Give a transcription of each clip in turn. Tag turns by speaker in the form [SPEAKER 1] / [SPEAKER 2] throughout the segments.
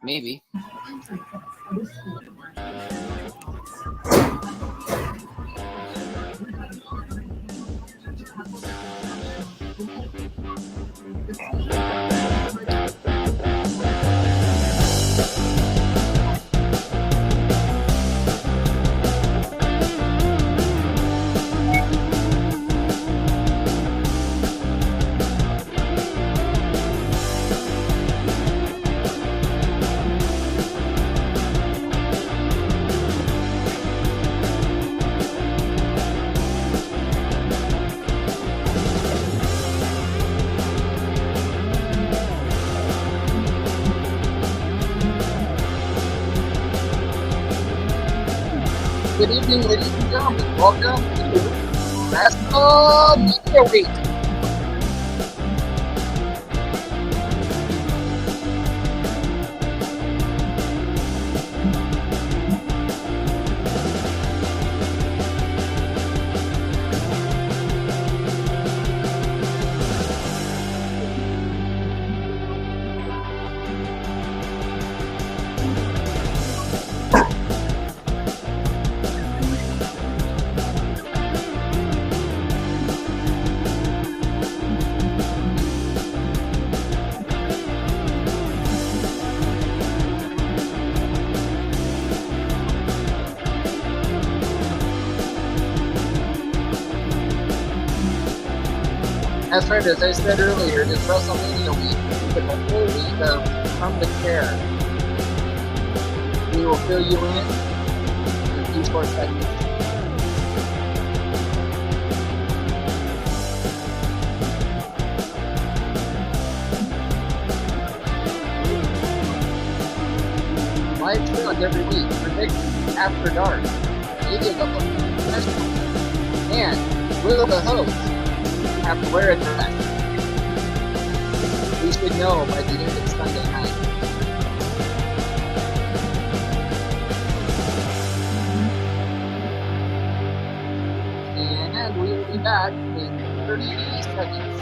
[SPEAKER 1] Maybe. Good evening, ladies and gentlemen. Welcome to WrestleMania Week. That's right, as I said earlier, it is WrestleMania week. With a full week of From the Chair. We will fill you in a few short seconds. Live shows every week, predictions after dark, maybe a couple of specials, and will the host have to wear a dress? We should know by the end of Sunday night. And we will be back in 30 seconds.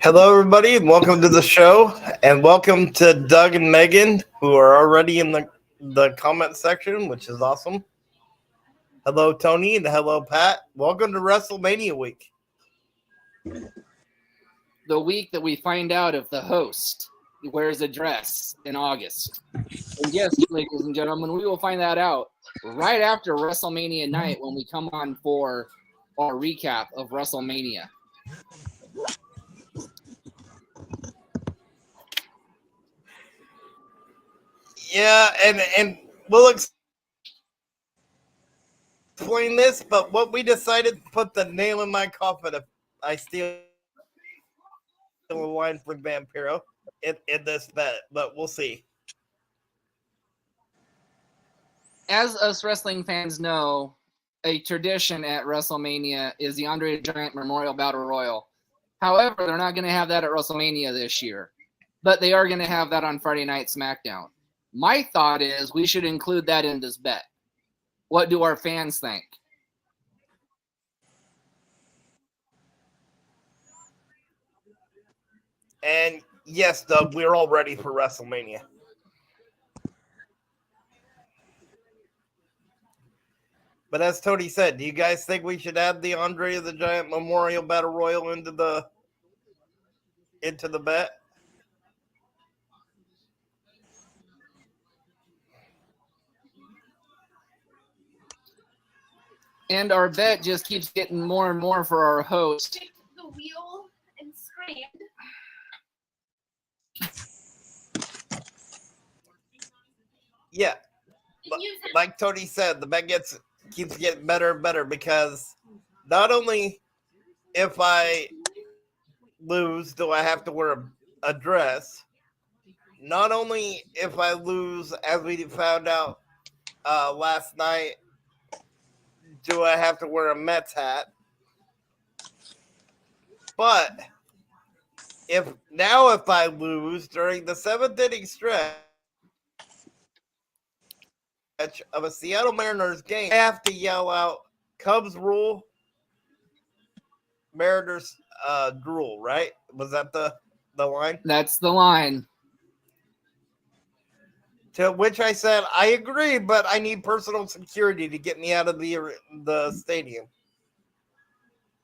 [SPEAKER 2] Hello, everybody, and welcome to the show. And welcome to Doug and Megan, who are already in the comment section, which is awesome. Hello, Tony, and hello, Pat. Welcome to WrestleMania week.
[SPEAKER 1] The week that we find out if the host wears a dress in August. And yes, ladies and gentlemen, we will find that out right after WrestleMania night when we come on for our recap of WrestleMania.
[SPEAKER 2] Yeah, and we'll explain this, but what we decided to put the nail in my coffin if I steal a line from Vampiro in this bet, but we'll see.
[SPEAKER 1] As us wrestling fans know, a tradition at WrestleMania is the Andre the Giant Memorial Battle Royal. However, they're not going to have that at WrestleMania this year, but they are going to have that on Friday Night SmackDown. My thought is we should include that in this bet. What do our fans think?
[SPEAKER 2] And yes, Doug, we're all ready for WrestleMania. But as Tony said, do you guys think we should add the Andre the Giant Memorial Battle Royal into the bet?
[SPEAKER 1] And our bet just keeps getting more and more for our host.
[SPEAKER 3] Take the wheel and screamed.
[SPEAKER 2] Yeah. like Tony said, the bet keeps getting better and better because not only if I lose do I have to wear a dress, not only if I lose, as we found out last night, do I have to wear a Mets hat, but if I lose during the 7th-inning stretch of a Seattle Mariners game, I have to yell out Cubs rule, Mariners drool, right? Was that the line?
[SPEAKER 1] That's the line.
[SPEAKER 2] To which I said, I agree, but I need personal security to get me out of the stadium.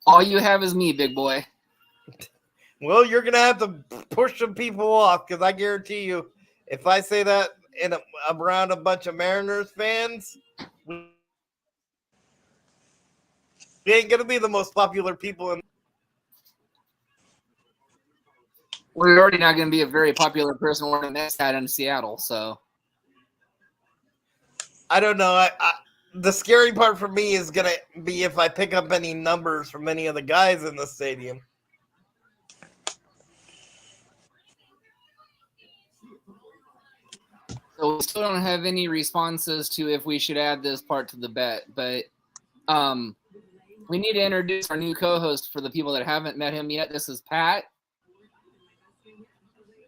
[SPEAKER 1] All you have is me, big boy.
[SPEAKER 2] Well, you're going to have to push some people off because I guarantee you, if I say that around a bunch of Mariners fans, we ain't going to be the most popular people in.
[SPEAKER 1] We're already not going to be a very popular person wearing a Mets hat in Seattle, so.
[SPEAKER 2] I don't know. The scary part for me is going to be if I pick up any numbers from any of the guys in the stadium.
[SPEAKER 1] So we still don't have any responses to if we should add this part to the bet, but we need to introduce our new co-host for the people that haven't met him yet. This is Pat.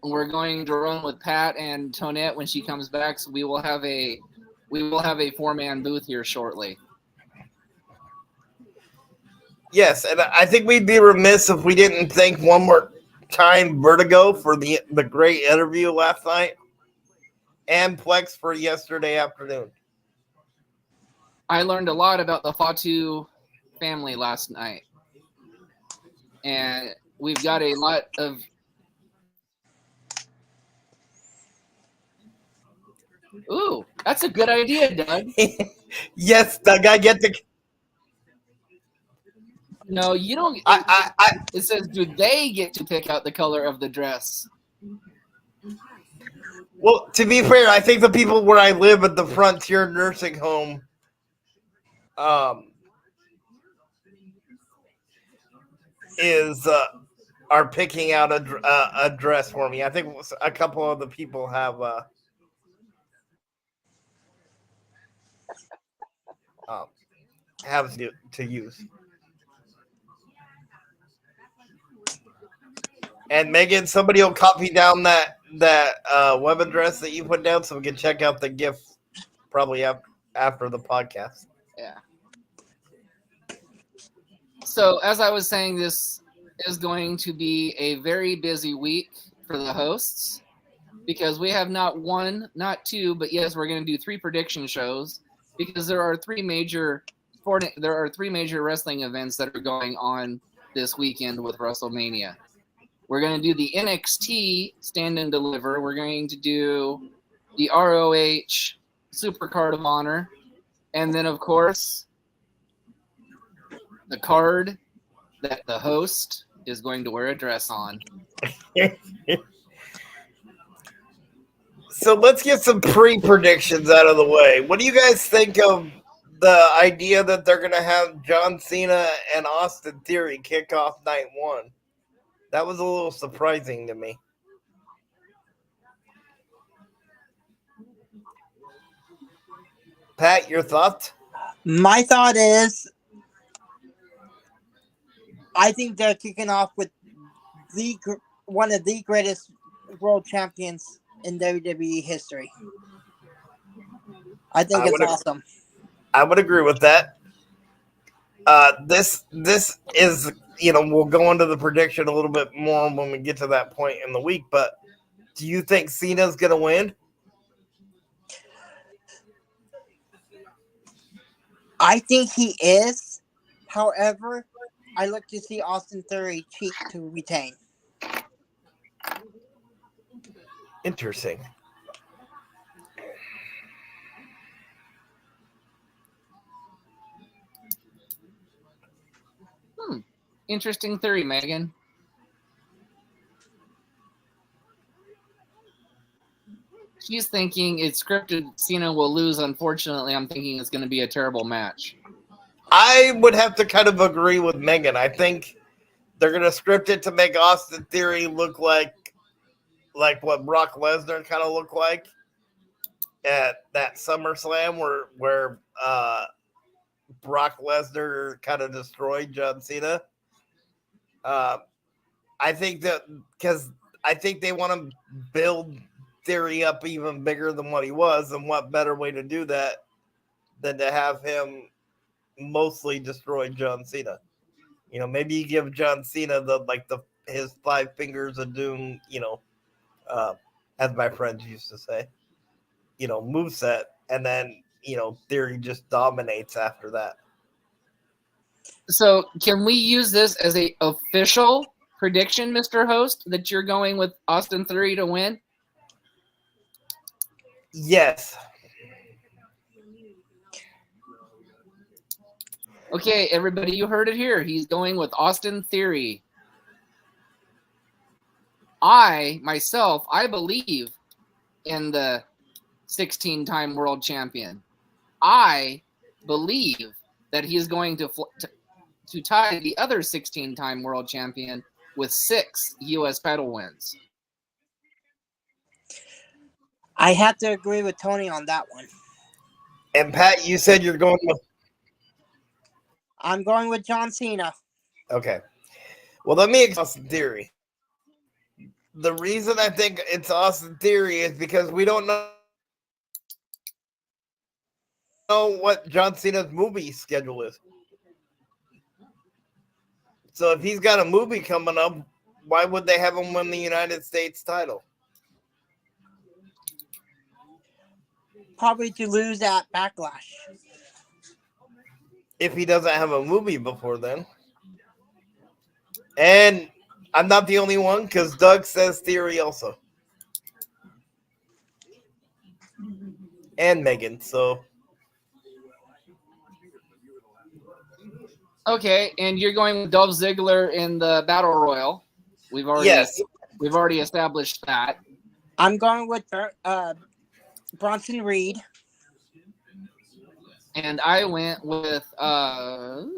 [SPEAKER 1] We're going to run with Pat and Tonette when she comes back, so we will have a 4-man booth here shortly.
[SPEAKER 2] Yes, and I think we'd be remiss if we didn't thank one more time Vertigo for the great interview last night, and Plex for yesterday afternoon.
[SPEAKER 1] I learned a lot about the Fatu family last night, and we've got a lot of. Ooh, that's a good idea, Doug.
[SPEAKER 2] Yes, Doug, I get to.
[SPEAKER 1] No, you don't. It says, do they get to pick out the color of the dress?
[SPEAKER 2] Well, to be fair, I think the people where I live at the Frontier Nursing Home are picking out a dress for me. I think a couple of the people have to use. And Megan, somebody will copy down that web address that you put down so we can check out the GIF probably after the podcast.
[SPEAKER 1] Yeah. So as I was saying, this is going to be a very busy week for the hosts because we have not one, not two, but yes, we're going to do 3 prediction shows because there are 3 major wrestling events that are going on this weekend with WrestleMania. We're going to do the NXT Stand and Deliver. We're going to do the ROH Super Card of Honor. And then, of course, the card that the host is going to wear a dress on.
[SPEAKER 2] So let's get some pre-predictions out of the way. What do you guys think of the idea that they're going to have John Cena and Austin Theory kick off night 1? That was a little surprising to me. Pat, your thoughts?
[SPEAKER 4] My thought is, I think they're kicking off with one of the greatest world champions in WWE history. I think it's awesome.
[SPEAKER 2] I would agree with that. This is, we'll go into the prediction a little bit more when we get to that point in the week, but do you think Cena's going to win?
[SPEAKER 4] I think he is. However, I look to see Austin Theory cheat to retain.
[SPEAKER 2] Interesting.
[SPEAKER 1] Interesting theory, she's thinking it's scripted. Cena will lose. Unfortunately, I'm thinking it's going to be a terrible match.
[SPEAKER 2] I would have to kind of agree with Megan. I think they're going to script it to make Austin Theory look like what Brock Lesnar kind of looked like at that SummerSlam where Brock Lesnar kind of destroyed John Cena. I think that because I think they want to build Theory up even bigger than what he was, and what better way to do that than to have him mostly destroy John Cena. You know, maybe you give John Cena his 5 fingers of doom, as my friends used to say, moveset, and then, Theory just dominates after that.
[SPEAKER 1] So, can we use this as a official prediction, Mr. Host, that you're going with Austin Theory to win?
[SPEAKER 2] Yes.
[SPEAKER 1] Okay, everybody, you heard it here. He's going with Austin Theory. I believe in the 16-time world champion. I believe that he is going to tie the other 16-time world champion with 6 U.S. title wins.
[SPEAKER 4] I have to agree with Tony on that one.
[SPEAKER 2] And Pat, you said you're going with...
[SPEAKER 4] I'm going with John Cena.
[SPEAKER 2] Okay. Well, let me explain Austin Theory. The reason I think it's Austin Theory is because we don't know what John Cena's movie schedule is. So if he's got a movie coming up, why would they have him win the United States title?
[SPEAKER 4] Probably to lose at Backlash.
[SPEAKER 2] If he doesn't have a movie before then. And I'm not the only one, because Doug says Theory also. And Megan, so...
[SPEAKER 1] Okay, and you're going with Dolph Ziggler in the Battle Royal. We've already established that.
[SPEAKER 4] I'm going with Bronson Reed.
[SPEAKER 1] And I went with
[SPEAKER 2] Well,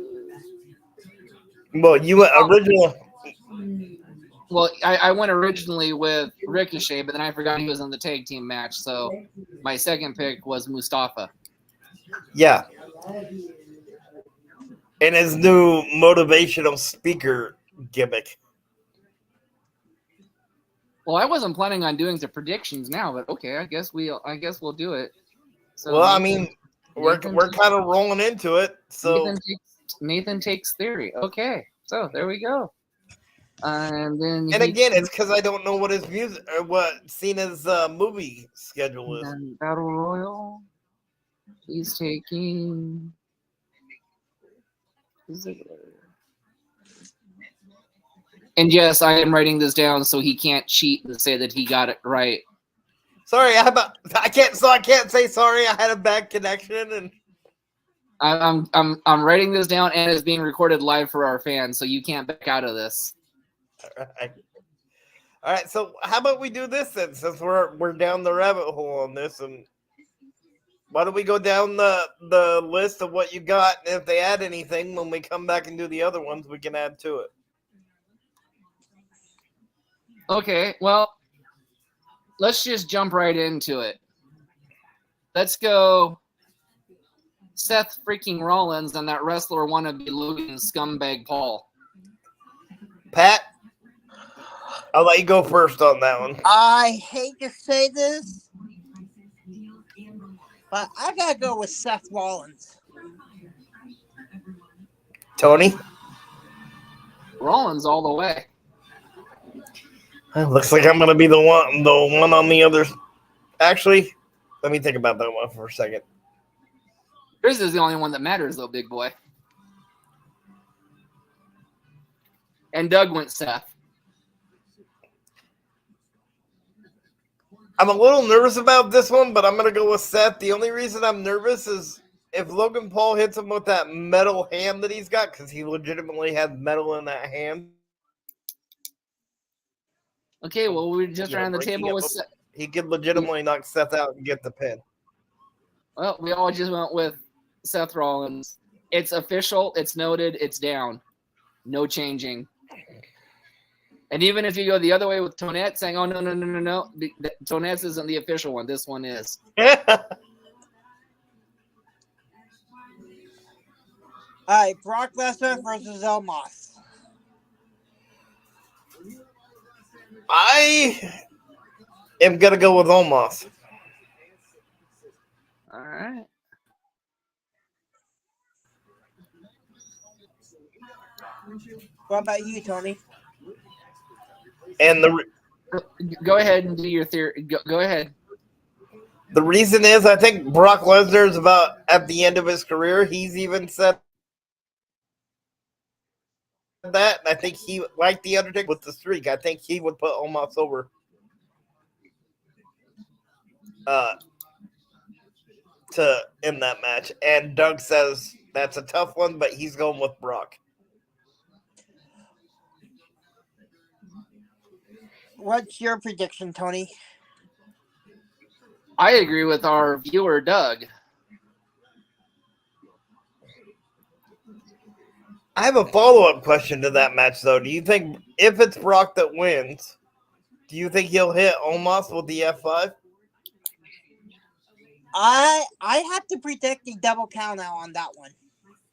[SPEAKER 2] you went original.
[SPEAKER 1] Well, I went originally with Ricochet, but then I forgot he was in the tag team match. So my second pick was Mustafa.
[SPEAKER 2] Yeah. And his new motivational speaker gimmick.
[SPEAKER 1] Well, I wasn't planning on doing the predictions now, but okay, I guess we'll do it. So
[SPEAKER 2] well, Nathan, I mean, we're kind of rolling into it. So
[SPEAKER 1] Nathan takes Theory. Okay, so there we go. And then
[SPEAKER 2] again, it's because I don't know what his music or what Cena's movie schedule is.
[SPEAKER 1] And Battle Royal. He's taking Ziggler. And yes, I am writing this down so he can't cheat and say that he got it right.
[SPEAKER 2] Sorry, I can't say sorry. I had a bad connection, and
[SPEAKER 1] I'm writing this down, and it's being recorded live for our fans, so you can't back out of this.
[SPEAKER 2] All right. So how about we do this then, since we're down the rabbit hole on this, and why don't we go down the list of what you got, and if they add anything, when we come back and do the other ones, we can add to it.
[SPEAKER 1] Okay, well, let's just jump right into it. Let's go Seth freaking Rollins and that wrestler wannabe Logan scumbag Paul.
[SPEAKER 2] Pat, I'll let you go first on that one.
[SPEAKER 4] I hate to say this, but I gotta go with Seth Rollins.
[SPEAKER 2] Tony?
[SPEAKER 1] Rollins all the way.
[SPEAKER 2] Looks like I'm going to be the one on the other. Actually, let me think about that one for a second.
[SPEAKER 1] Yours is the only one that matters, though, big boy. And Doug went Seth.
[SPEAKER 2] I'm a little nervous about this one, but I'm going to go with Seth. The only reason I'm nervous is if Logan Paul hits him with that metal hand that he's got, because he legitimately has metal in that hand.
[SPEAKER 1] Okay, well, we're just around the table with Seth.
[SPEAKER 2] He could legitimately knock Seth out and get the pin.
[SPEAKER 1] Well, we all just went with Seth Rollins. It's official. It's noted. It's down. No changing. And even if you go the other way with Tonette saying, "Oh no," Tonette's isn't the official one. This one is.
[SPEAKER 4] All right, Brock Lesnar versus Omos.
[SPEAKER 2] I am gonna go with Omos.
[SPEAKER 1] All right.
[SPEAKER 4] What about you, Tony?
[SPEAKER 2] And
[SPEAKER 1] Go ahead and do your theory. Go ahead.
[SPEAKER 2] the reason is I think Brock Lesnar is about at the end of his career. He's even said that. And I think he, like the Undertaker with the streak, I think he would put Omos over. To end that match. And Doug says that's a tough one, but he's going with Brock.
[SPEAKER 4] What's your prediction, Tony?
[SPEAKER 1] I agree with our viewer, Doug.
[SPEAKER 2] I have a follow-up question to that match, though. Do you think if it's Brock that wins, do you think he'll hit Omos with the F5?
[SPEAKER 4] I have to predict a double count out on that one,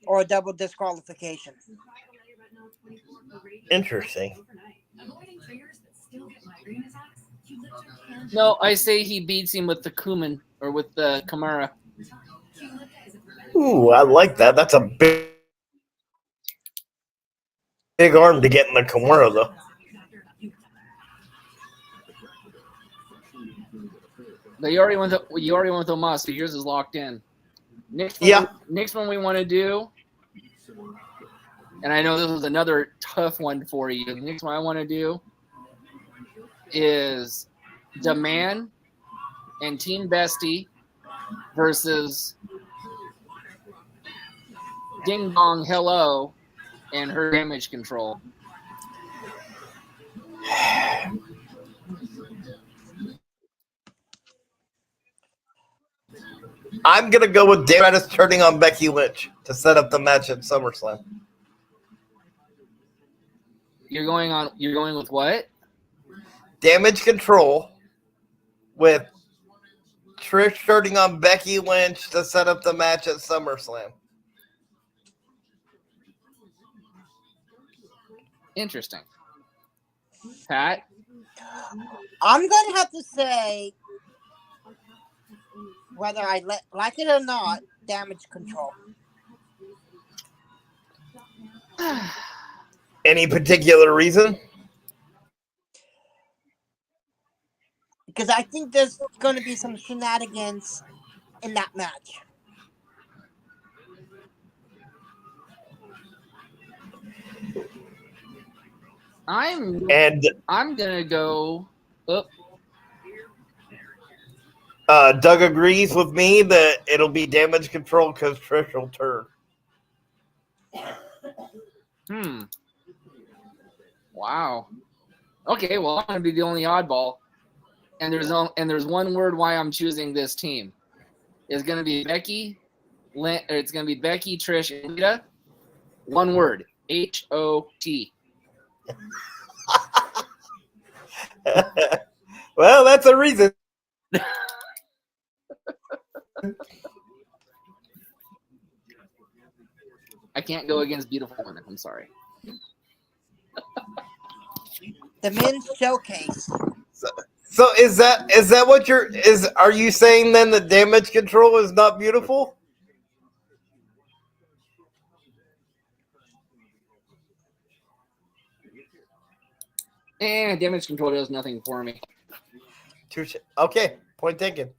[SPEAKER 4] or a double disqualification.
[SPEAKER 2] Interesting.
[SPEAKER 1] No, I say he beats him with the Kuman or with the Kamara.
[SPEAKER 2] Ooh, I like that. That's a big arm to get in the Kimura, though.
[SPEAKER 1] But you already went with Omos, so yours is locked in. Next one we want to do, and I know this was another tough one for you. The next one I want to do is The Man and Team Bestie versus Ding Dong Hello and her Damage Control.
[SPEAKER 2] I'm gonna go with Damage turning on Becky Lynch to set up the match at SummerSlam.
[SPEAKER 1] You're going with what?
[SPEAKER 2] Damage Control with Trish turning on Becky Lynch to set up the match at SummerSlam.
[SPEAKER 1] Interesting. Pat?
[SPEAKER 4] I'm going to have to say, whether I like it or not, Damage Control.
[SPEAKER 2] Any particular reason?
[SPEAKER 4] Because I think there's going to be some shenanigans in that match.
[SPEAKER 1] I'm gonna go up.
[SPEAKER 2] Doug agrees with me that it'll be Damage Control because Trish will turn.
[SPEAKER 1] Wow. Okay, well, I'm gonna be the only oddball, and there's one word why I'm choosing this team. It's gonna be Becky, Trish, and Lita. One word: HOT.
[SPEAKER 2] Well, that's a reason.
[SPEAKER 1] I can't go against beautiful women. I'm sorry.
[SPEAKER 4] The men's showcase.
[SPEAKER 2] So is that what are you saying then that Damage Control is not beautiful?
[SPEAKER 1] Damage Control does nothing for me.
[SPEAKER 2] Okay, point taken.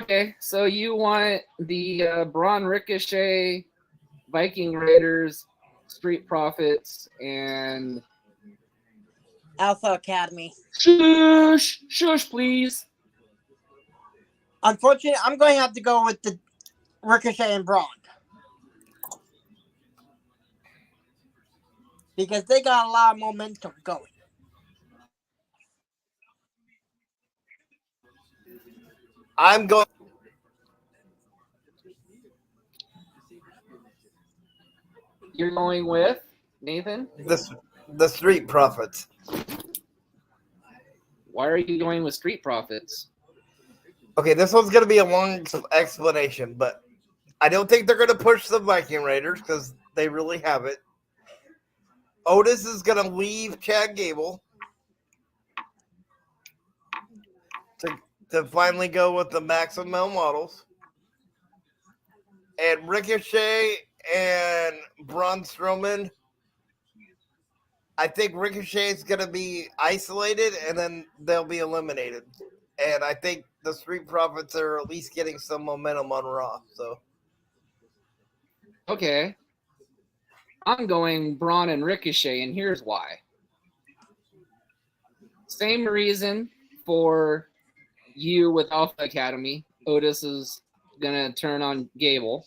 [SPEAKER 1] Okay, so you want the Braun Ricochet, Viking Raiders, Street Profits, and
[SPEAKER 4] Alpha Academy.
[SPEAKER 1] Shush, please.
[SPEAKER 4] Unfortunately, I'm going to have to go with the Ricochet and Braun. Because they got a lot of momentum going.
[SPEAKER 2] I'm going.
[SPEAKER 1] You're going with Nathan?
[SPEAKER 2] The Street Profits.
[SPEAKER 1] Why are you going with Street Profits?
[SPEAKER 2] Okay, this one's going to be a long explanation, but I don't think they're going to push the Viking Raiders because they really haven't. Otis is going to leave Chad Gable to finally go with the Maximum Male Models. And Ricochet and Braun Strowman, I think Ricochet is going to be isolated and then they'll be eliminated. And I think the Street Profits are at least getting some momentum on Raw. So,
[SPEAKER 1] Okay. I'm going Braun and Ricochet, and here's why. Same reason for you with Alpha Academy. Otis is going to turn on Gable.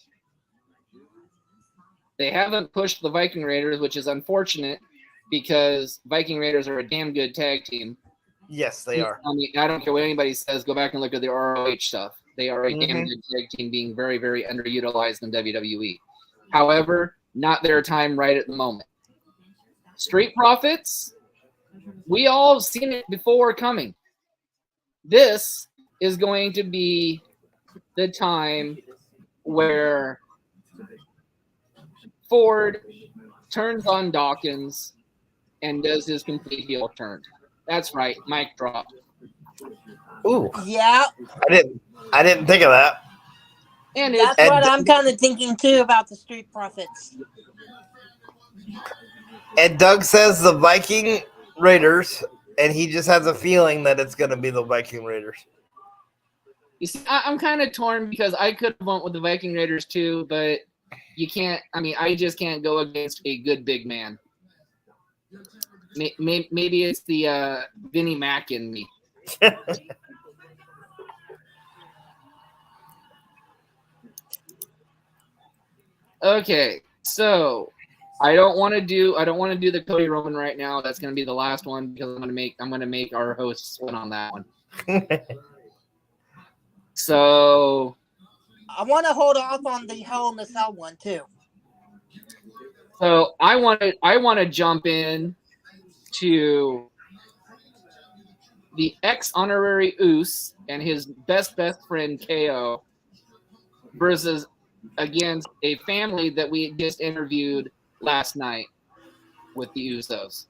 [SPEAKER 1] They haven't pushed the Viking Raiders, which is unfortunate because Viking Raiders are a damn good tag team.
[SPEAKER 2] yes, they are.
[SPEAKER 1] I mean, I don't care what anybody says. Go back and look at the ROH stuff. They are a damn good tag team being very, very underutilized in WWE. However, not their time right at the moment. Street Profits, we all seen it before coming. This is going to be the time where Ford turns on Dawkins and does his complete heel turn. That's right, mic drop.
[SPEAKER 2] Ooh,
[SPEAKER 4] Yeah,
[SPEAKER 2] I didn't think of that.
[SPEAKER 1] And
[SPEAKER 4] that's
[SPEAKER 1] it's
[SPEAKER 4] what I'm kind of thinking too about the Street Profits.
[SPEAKER 2] And Doug says the Viking Raiders, and he just has a feeling that it's going to be the Viking Raiders.
[SPEAKER 1] You see, I'm kind of torn because I could have went with the Viking Raiders too, but you can't. I mean, I just can't go against a good big man. Maybe it's the Vinnie Mac in me. Okay, so I don't want to do the Cody Roman right now. That's going to be the last one because I'm going to make our hosts win on that one. So
[SPEAKER 4] I want to hold off on the Hell in the Cell one too.
[SPEAKER 1] So I want to jump in to the ex-honorary Oos and his best friend KO versus against a family that we just interviewed last night with the Usos.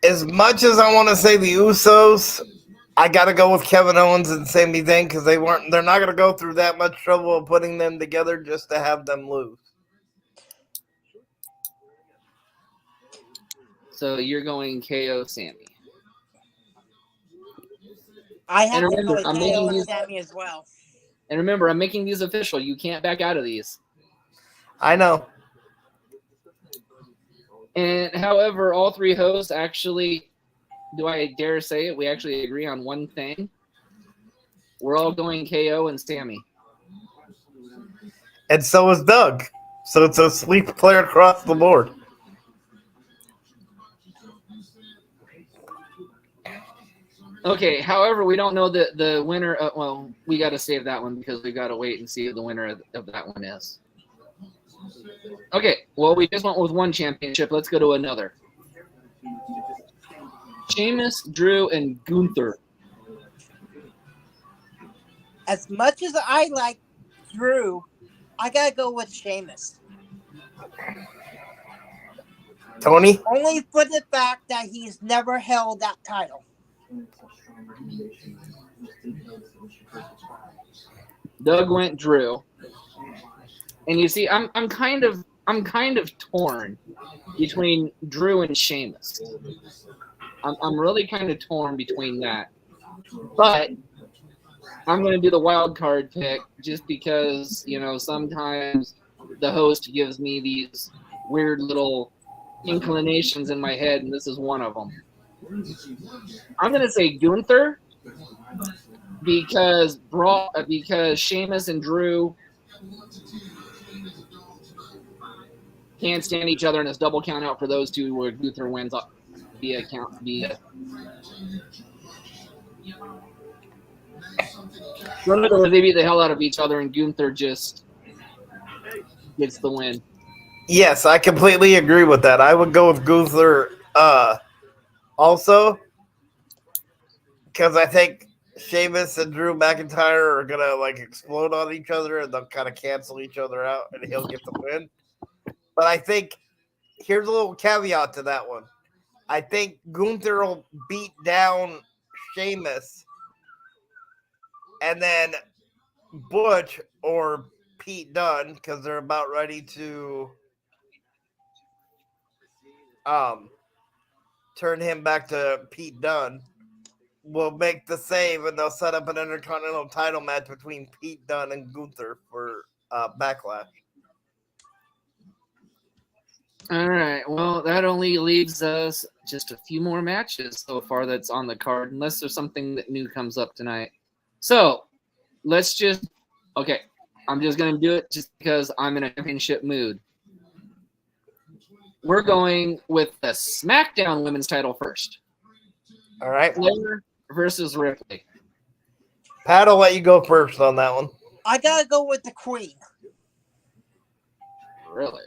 [SPEAKER 2] As much as I want to say the Usos, I got to go with Kevin Owens and Sami Zayn because they're not going to go through that much trouble of putting them together just to have them lose.
[SPEAKER 1] So you're going KO Sami.
[SPEAKER 4] I have
[SPEAKER 1] And
[SPEAKER 4] to
[SPEAKER 1] remember,
[SPEAKER 4] go with KO and Sami as well.
[SPEAKER 1] And remember, I'm making these official. You can't back out of these.
[SPEAKER 2] I know.
[SPEAKER 1] And however, all three hosts actually, do I dare say it, we actually agree on one thing. We're all going KO and Sami.
[SPEAKER 2] And so is Doug. So it's a sweep clear across the board.
[SPEAKER 1] Okay, however, we don't know the winner. Well, we got to save that one because we got to wait and see who the winner of that one is. Okay, well, we just went with one championship. Let's go to another. Sheamus, Drew, and Gunther.
[SPEAKER 4] As much as I like Drew, I got to go with Sheamus.
[SPEAKER 2] Tony?
[SPEAKER 4] Only for the fact that he's never held that title.
[SPEAKER 1] Doug went Drew. And you see, I'm kind of torn between Drew and Sheamus. I'm really kind of torn between that. But I'm going to do the wild card pick just because, sometimes the host gives me these weird little inclinations in my head, and this is one of them. I'm going to say Gunther because Sheamus and Drew can't stand each other, and it's double count out for those two where Gunther wins via count. They beat the hell out of each other, and Gunther just gets the win.
[SPEAKER 2] Yes, I completely agree with that. I would go with Gunther also because I think Sheamus and Drew McIntyre are gonna like explode on each other and they'll kind of cancel each other out, and he'll get the win. But I think here's a little caveat to that one. I think Gunther will beat down Sheamus, and then Butch or Pete Dunne, because they're about ready to turn him back to Pete Dunne, will make the save, and they'll set up an Intercontinental title match between Pete Dunne and Gunther for Backlash.
[SPEAKER 1] All right. Well, that only leaves us just a few more matches so far that's on the card, unless there's something that new comes up tonight. So let's just – okay. I'm just going to do it just because I'm in a championship mood. We're going with the SmackDown Women's title first.
[SPEAKER 2] All right.
[SPEAKER 1] Flair versus Ripley.
[SPEAKER 2] Pat, I'll let you go first on that one.
[SPEAKER 4] I gotta go with the Queen.
[SPEAKER 1] Really?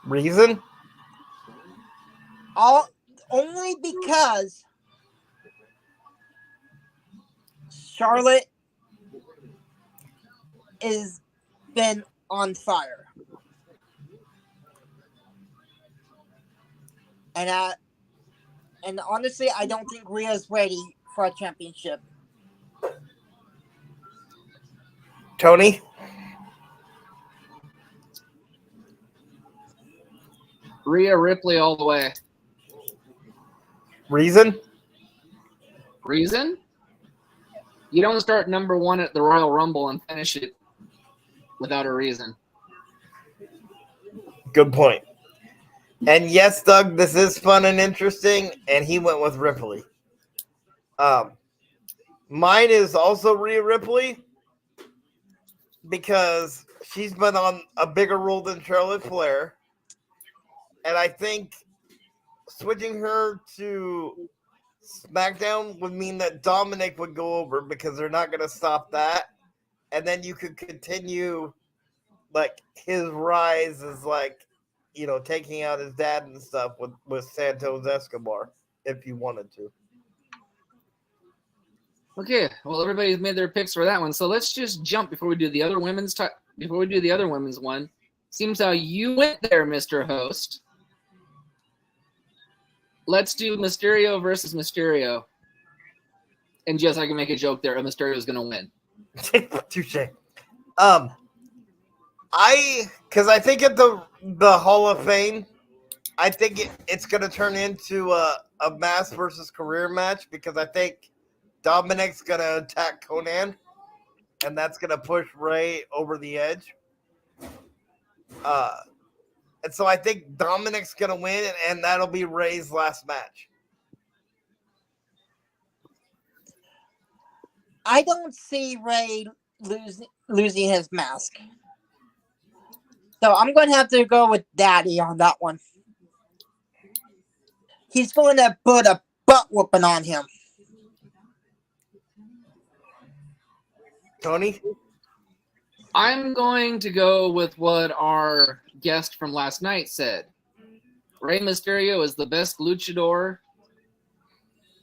[SPEAKER 2] Reason?
[SPEAKER 4] Only because Charlotte is been on fire. And honestly, I don't think Rhea's ready for a championship.
[SPEAKER 2] Tony?
[SPEAKER 1] Rhea Ripley all the way.
[SPEAKER 2] Reason?
[SPEAKER 1] Reason? You don't start number one at the Royal Rumble and finish it without a reason.
[SPEAKER 2] Good point. And yes, Doug, this is fun and interesting, and he went with Ripley. Mine is also Rhea Ripley because she's been on a bigger role than Charlotte Flair. And I think switching her to SmackDown would mean that Dominic would go over because they're not going to stop that. And then you could continue, like, his rise as, like, you know, taking out his dad and stuff with Santos Escobar if you wanted to.
[SPEAKER 1] Okay, well, everybody's made their picks for that one. So let's just jump before we do the other women's one. Seems how you went there, Mr. Host. Let's do Mysterio versus Mysterio. And just I can make a joke there. Mysterio is going to win.
[SPEAKER 2] Touche. Because I think at the Hall of Fame, I think it's going to turn into a mass versus career match because I think Dominic's going to attack Conan, and that's going to push Ray over the edge. And so I think Dominic's going to win, and that'll be Ray's last match.
[SPEAKER 4] I don't see Ray losing his mask. So I'm going to have to go with Daddy on that one. He's going to put a butt whooping on him.
[SPEAKER 2] Tony?
[SPEAKER 1] I'm going to go with what our guest from last night said. Rey Mysterio is the best luchador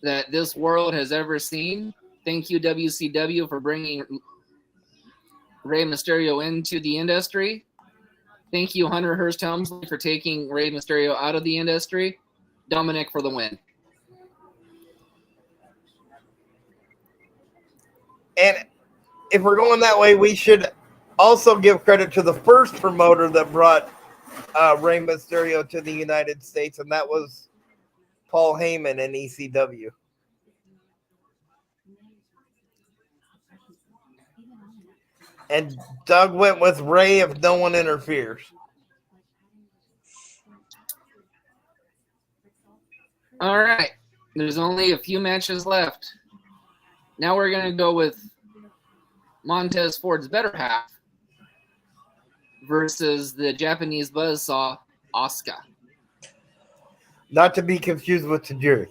[SPEAKER 1] that this world has ever seen. Thank you, WCW, for bringing Rey Mysterio into the industry. Thank you, Hunter Hearst Helmsley, for taking Rey Mysterio out of the industry. Dominic for the win.
[SPEAKER 2] And if we're going that way, we should also give credit to the first promoter that brought Rey Mysterio to the United States, and that was Paul Heyman in ECW. And Doug went with Ray if no one interferes.
[SPEAKER 1] All right. There's only a few matches left. Now we're going to go with Montez Ford's better half versus the Japanese buzzsaw, Asuka.
[SPEAKER 2] Not to be confused with Tajiri.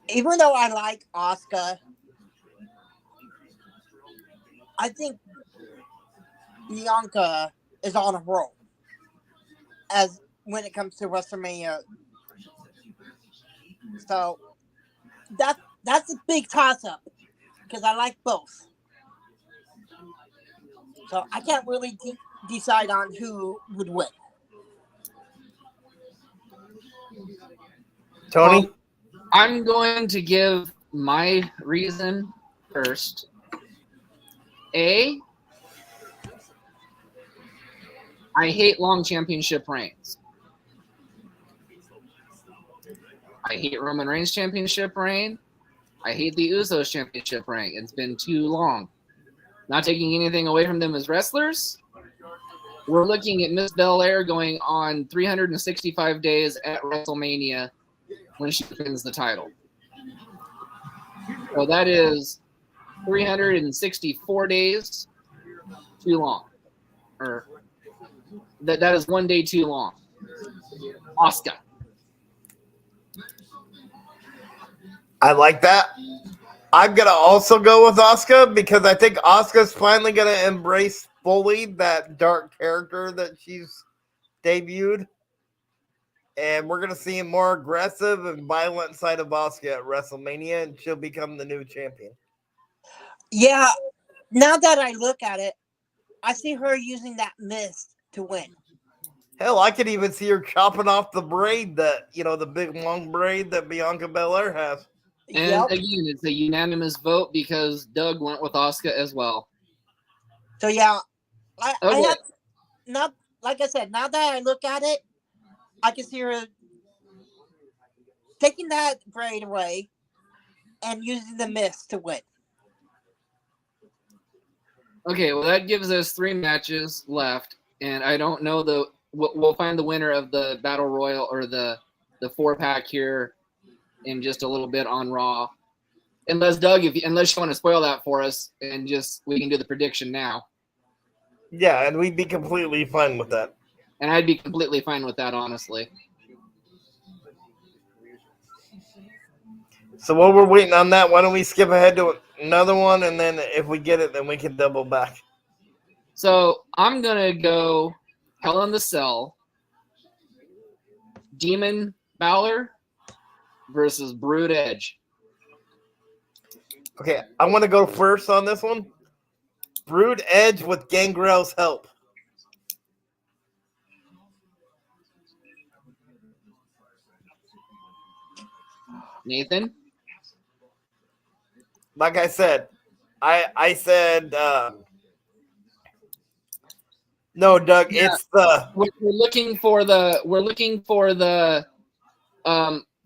[SPEAKER 4] even though I like Asuka, I think Bianca is on a roll as when it comes to WrestleMania. So that's a big toss up because I like both. So I can't really decide on who would win.
[SPEAKER 2] Tony?
[SPEAKER 1] I'm going to give my reason first. I hate long championship reigns. I hate Roman Reigns' championship reign. I hate the Usos championship reign. It's been too long. Not taking anything away from them as wrestlers. We're looking at Miss Belair going on 365 days at WrestleMania when she wins the title. So that is 364 days too long. Or that is 1 day too long. Asuka.
[SPEAKER 2] I like that. I'm going to also go with Asuka because I think Asuka's finally going to embrace fully that dark character that she's debuted. And we're going to see a more aggressive and violent side of Asuka at WrestleMania, and she'll become the new champion.
[SPEAKER 4] Yeah, now that I look at it, I see her using that mist to win.
[SPEAKER 2] Hell, I could even see her chopping off the braid that, the big long braid that Bianca Belair has.
[SPEAKER 1] And again, it's a unanimous vote because Doug went with Asuka as well.
[SPEAKER 4] So yeah, I have not, like I said, now that I look at it, I can see her taking that braid away and using the mist to win.
[SPEAKER 1] Okay, well that gives us 3 matches left, and I don't know we'll find the winner of the Battle Royal or the 4-pack here in just a little bit on Raw. Unless Doug, unless you want to spoil that for us, and we can do the prediction now.
[SPEAKER 2] Yeah, and we'd be completely fine with that.
[SPEAKER 1] And I'd be completely fine with that, honestly.
[SPEAKER 2] So while we're waiting on that, why don't we skip ahead to another one, and then if we get it, then we can double back.
[SPEAKER 1] So I'm gonna go Hell in the Cell, Demon Balor versus Brood Edge.
[SPEAKER 2] Okay, I want to go first on this one. Brood Edge with Gangrel's help.
[SPEAKER 1] Nathan?
[SPEAKER 2] Like I said, I said no, Doug. Yeah. It's the
[SPEAKER 1] we're looking for the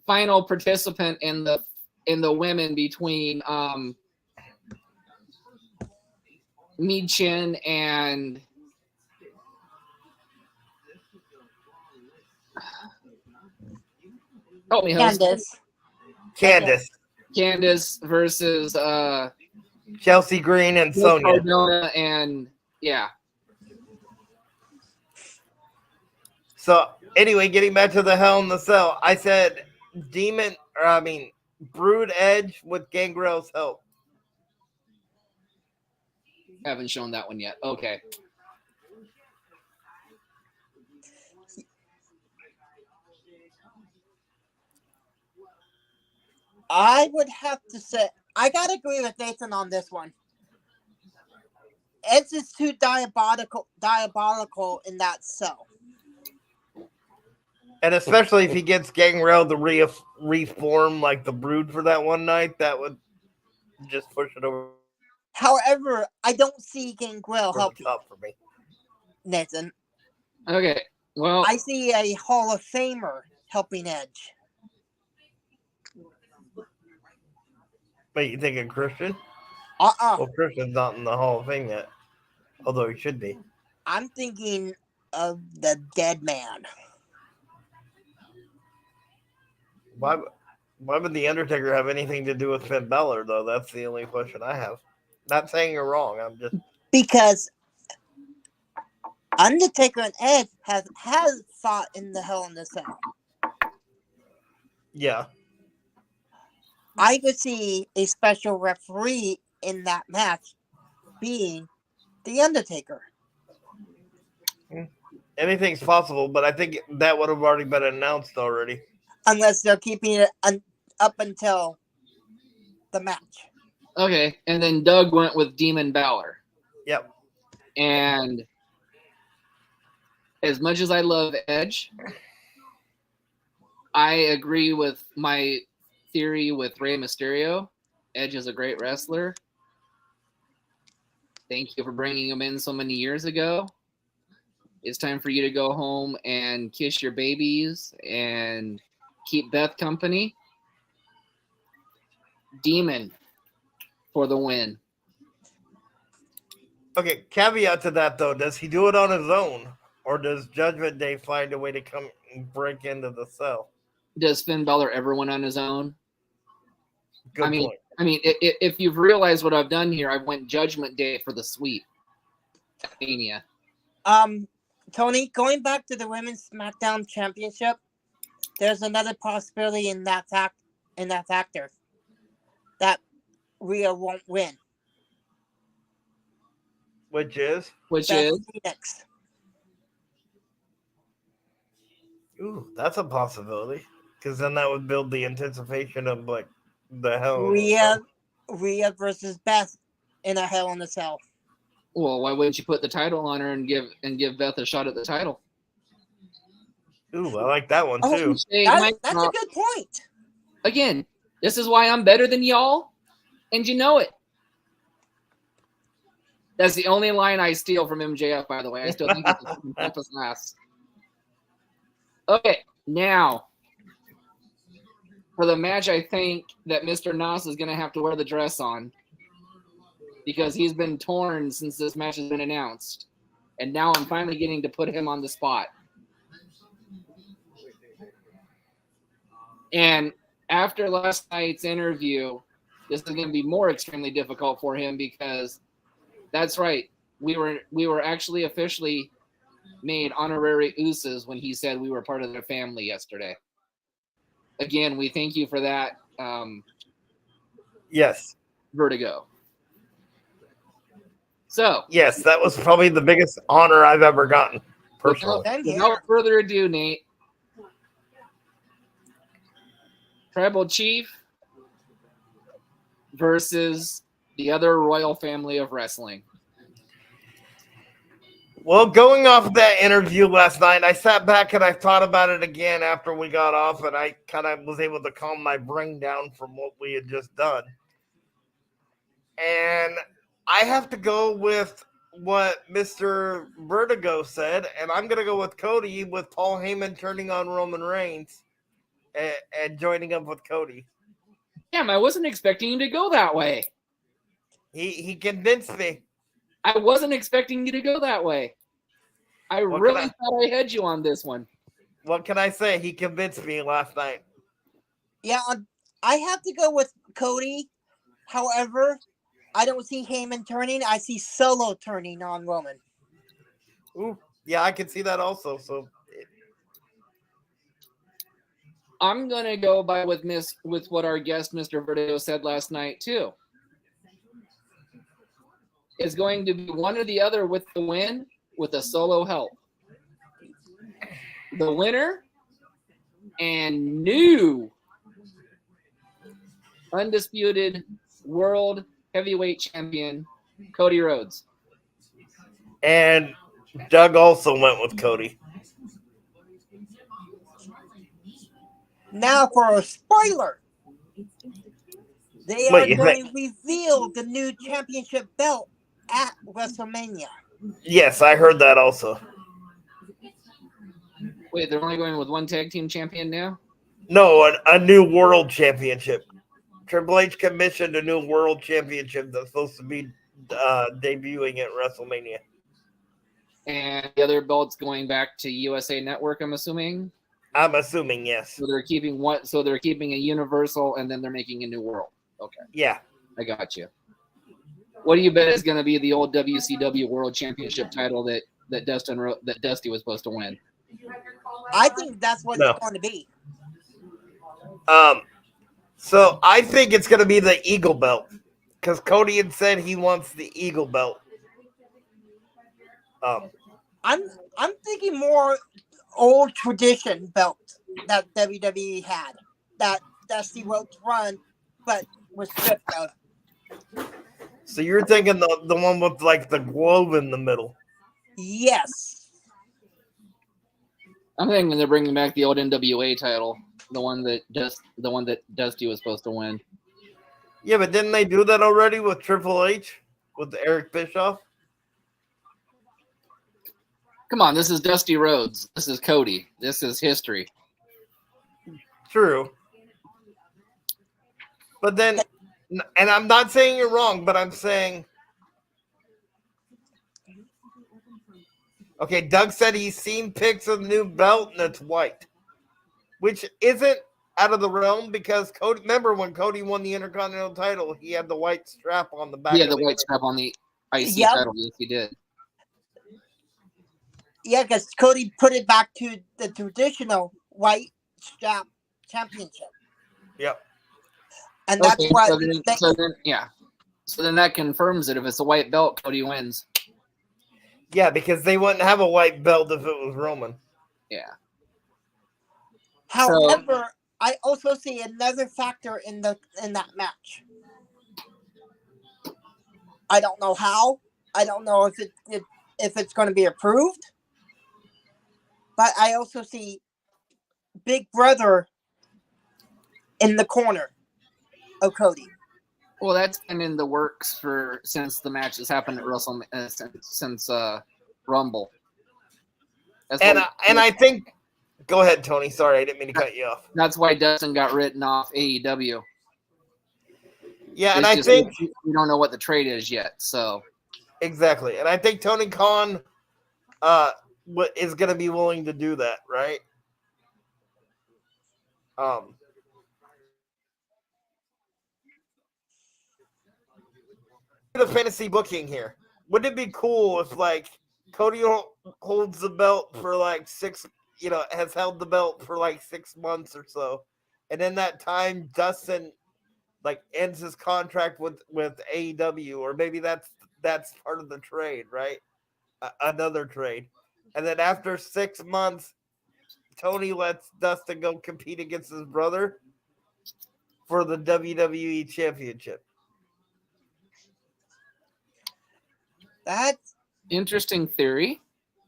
[SPEAKER 1] final participant in the women between Michin and help me, host. Candice versus
[SPEAKER 2] Chelsea Green and Sonya.
[SPEAKER 1] Cardona and yeah.
[SPEAKER 2] So anyway, getting back to the Hell in the Cell, I said Brood Edge with Gangrel's help.
[SPEAKER 1] Haven't shown that one yet. Okay.
[SPEAKER 4] I would have to say I gotta agree with Nathan on this one. Edge is too diabolical in that cell.
[SPEAKER 2] And especially if he gets Gangrel to reform like the Brood for that one night, that would just push it over.
[SPEAKER 4] However, I don't see Gangrel helping
[SPEAKER 2] for me.
[SPEAKER 4] Nathan.
[SPEAKER 1] Okay, well,
[SPEAKER 4] I see a Hall of Famer helping Edge.
[SPEAKER 2] Wait, you thinking Christian?
[SPEAKER 4] Well,
[SPEAKER 2] Christian's not in the Hall of Fame yet, although he should be.
[SPEAKER 4] I'm thinking of the Dead Man.
[SPEAKER 2] Why would the Undertaker have anything to do with Finn Balor, though? That's the only question I have. Not saying you're wrong. I'm just
[SPEAKER 4] because Undertaker and Edge has fought in the Hell in the Cell.
[SPEAKER 2] Yeah.
[SPEAKER 4] I could see a special referee in that match being The Undertaker.
[SPEAKER 2] Anything's possible, but I think that would have already been announced already.
[SPEAKER 4] Unless they're keeping it up until the match.
[SPEAKER 1] Okay, and then Doug went with Demon Balor.
[SPEAKER 2] Yep.
[SPEAKER 1] And as much as I love Edge, I agree with my theory with Rey Mysterio. Edge is a great wrestler. Thank you for bringing him in so many years ago. It's time for you to go home and kiss your babies and keep Beth company. Demon for the win.
[SPEAKER 2] Okay, caveat to that though, does he do it on his own, or does Judgment Day find a way to come and break into the cell?
[SPEAKER 1] Does Finn Balor ever win on his own?
[SPEAKER 2] Good point.
[SPEAKER 1] I mean, if you've realized what I've done here, I went Judgment Day for the sweep. Mania.
[SPEAKER 4] Tony, going back to the Women's SmackDown Championship, there's another possibility in that factor that Rhea won't win.
[SPEAKER 2] Which is?
[SPEAKER 4] Phoenix.
[SPEAKER 2] Ooh, that's a possibility. Because then that would build the anticipation of like the hell.
[SPEAKER 4] Rhea versus Beth in a Hell in a Cell.
[SPEAKER 1] Well, why wouldn't you put the title on her and give Beth a shot at the title?
[SPEAKER 2] Ooh, I like that one too.
[SPEAKER 4] That's a good point.
[SPEAKER 1] Again, this is why I'm better than y'all, and you know it. That's the only line I steal from MJF, by the way. I still think it's last. Okay, now for the match, I think that Mr. Nas is going to have to wear the dress on because he's been torn since this match has been announced. And now I'm finally getting to put him on the spot. And after last night's interview, this is going to be more extremely difficult for him because that's right. We were actually officially made honorary Usos when he said we were part of their family yesterday. Again, we thank you for that.
[SPEAKER 2] Yes.
[SPEAKER 1] Vertigo. So.
[SPEAKER 2] Yes, that was probably the biggest honor I've ever gotten, personally.
[SPEAKER 1] Without further ado, Nate. Tribal Chief versus the other royal family of wrestling.
[SPEAKER 2] Well, going off of that interview last night, I sat back and I thought about it again after we got off, and I kind of was able to calm my brain down from what we had just done. And I have to go with what Mr. Vertigo said, and I'm going to go with Cody with Paul Heyman turning on Roman Reigns and joining up with Cody.
[SPEAKER 1] Damn, I wasn't expecting you to go that way.
[SPEAKER 2] He convinced me.
[SPEAKER 1] I wasn't expecting you to go that way. I really thought I had you on this one.
[SPEAKER 2] What can I say? He convinced me last night.
[SPEAKER 4] Yeah, I have to go with Cody. However, I don't see Heyman turning. I see Solo turning on Roman.
[SPEAKER 2] Ooh, yeah, I can see that also. So
[SPEAKER 1] I'm gonna go by with what our guest Mr. Vertigo said last night too. It's going to be one or the other with the win with a solo help. The winner and new undisputed world heavyweight champion Cody Rhodes.
[SPEAKER 2] And Doug also went with Cody.
[SPEAKER 4] Now for a spoiler. They are going to reveal the new championship belt at WrestleMania.
[SPEAKER 2] Yes, I heard that also.
[SPEAKER 1] Wait, they're only going with one tag team champion now?
[SPEAKER 2] No, a new world championship. Triple H commissioned a new world championship that's supposed to be debuting at WrestleMania.
[SPEAKER 1] And the other belt's going back to USA Network, I'm assuming?
[SPEAKER 2] I'm assuming, yes.
[SPEAKER 1] So they're keeping what? So they're keeping a Universal, and then they're making a new world. Okay.
[SPEAKER 2] Yeah.
[SPEAKER 1] I got you. What do you bet is going to be the old WCW World Championship title that Dusty was supposed to win?
[SPEAKER 4] I think that's what it's going to be.
[SPEAKER 2] So I think it's going to be the Eagle belt because Cody had said he wants the Eagle belt.
[SPEAKER 4] I'm thinking more old tradition belt that WWE had that Dusty Rhodes run, but was stripped out.
[SPEAKER 2] So you're thinking the one with like the globe in the middle.
[SPEAKER 4] Yes.
[SPEAKER 1] I'm thinking they're bringing back the old NWA title, the one that Dusty was supposed to win.
[SPEAKER 2] Yeah, but didn't they do that already with Triple H with Eric Bischoff?
[SPEAKER 1] Come on, this is Dusty Rhodes. This is Cody. This is history.
[SPEAKER 2] True. But then, and I'm not saying you're wrong, but I'm saying, okay, Doug said he's seen pics of the new belt and it's white, which isn't out of the realm because Cody. Remember when Cody won the Intercontinental title, he had the white strap on the back.
[SPEAKER 1] Yeah, the white strap on the IC
[SPEAKER 4] Yep.
[SPEAKER 1] title. Yes, he did.
[SPEAKER 4] Yeah, because Cody put it back to the traditional white strap championship.
[SPEAKER 2] Yep.
[SPEAKER 4] And that's
[SPEAKER 1] Okay,
[SPEAKER 4] what.
[SPEAKER 1] So then that confirms it. If it's a white belt, Cody wins.
[SPEAKER 2] Yeah, because they wouldn't have a white belt if it was Roman.
[SPEAKER 1] Yeah.
[SPEAKER 4] However, I also see another factor in that match. I don't know how. I don't know if it's going to be approved. But I also see Big Brother in the corner of Cody.
[SPEAKER 1] Well, that's been in the works since the match has happened at WrestleMania since Rumble.
[SPEAKER 2] I think. Go ahead, Tony. Sorry, I didn't mean to cut you off.
[SPEAKER 1] That's why Dustin got written off AEW.
[SPEAKER 2] Yeah, and I think
[SPEAKER 1] we don't know what the trade is yet. So
[SPEAKER 2] exactly, and I think Tony Khan is going to be willing to do that, right? The fantasy booking here. Wouldn't it be cool if like Cody holds the belt for like has held the belt for like 6 months or so, and in that time Dustin like ends his contract with AEW, or maybe that's part of the trade, right? Another trade, and then after 6 months, Tony lets Dustin go compete against his brother for the WWE Championship.
[SPEAKER 4] That's
[SPEAKER 1] interesting theory.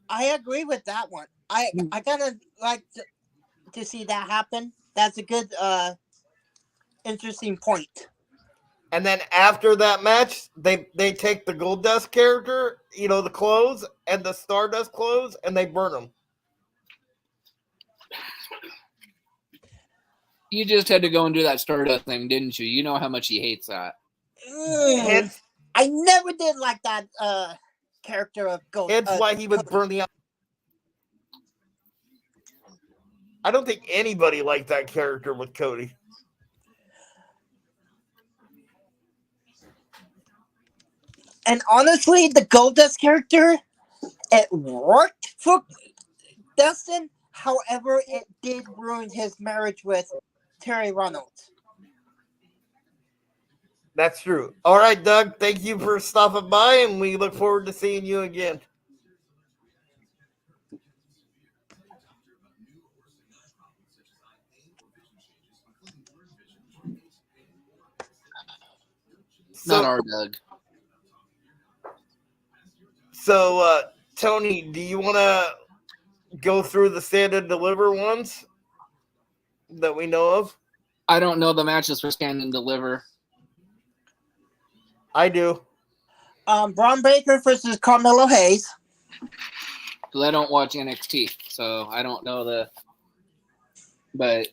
[SPEAKER 4] I agree with that one. I kind of like to see that happen. That's a good, interesting point.
[SPEAKER 2] And then after that match, they take the Goldust character, the clothes and the Stardust clothes, and they burn them.
[SPEAKER 1] You just had to go and do that Stardust thing, didn't you? You know how much he hates that.
[SPEAKER 4] I never did like that character of Gold.
[SPEAKER 2] It's why he would burn the. I don't think anybody liked that character with Cody.
[SPEAKER 4] And honestly, the Goldust character, it worked for Dustin. However, it did ruin his marriage with Terry Reynolds.
[SPEAKER 2] That's true. All right, Doug, thank you for stopping by, and we look forward to seeing you again.
[SPEAKER 1] Not our Doug.
[SPEAKER 2] So, Tony, do you want to go through the Stand and Deliver ones that we know of?
[SPEAKER 1] I don't know the matches for Stand and Deliver.
[SPEAKER 2] I do.
[SPEAKER 4] Braun Breaker versus Carmelo Hayes.
[SPEAKER 1] Because I don't watch NXT, so I don't know but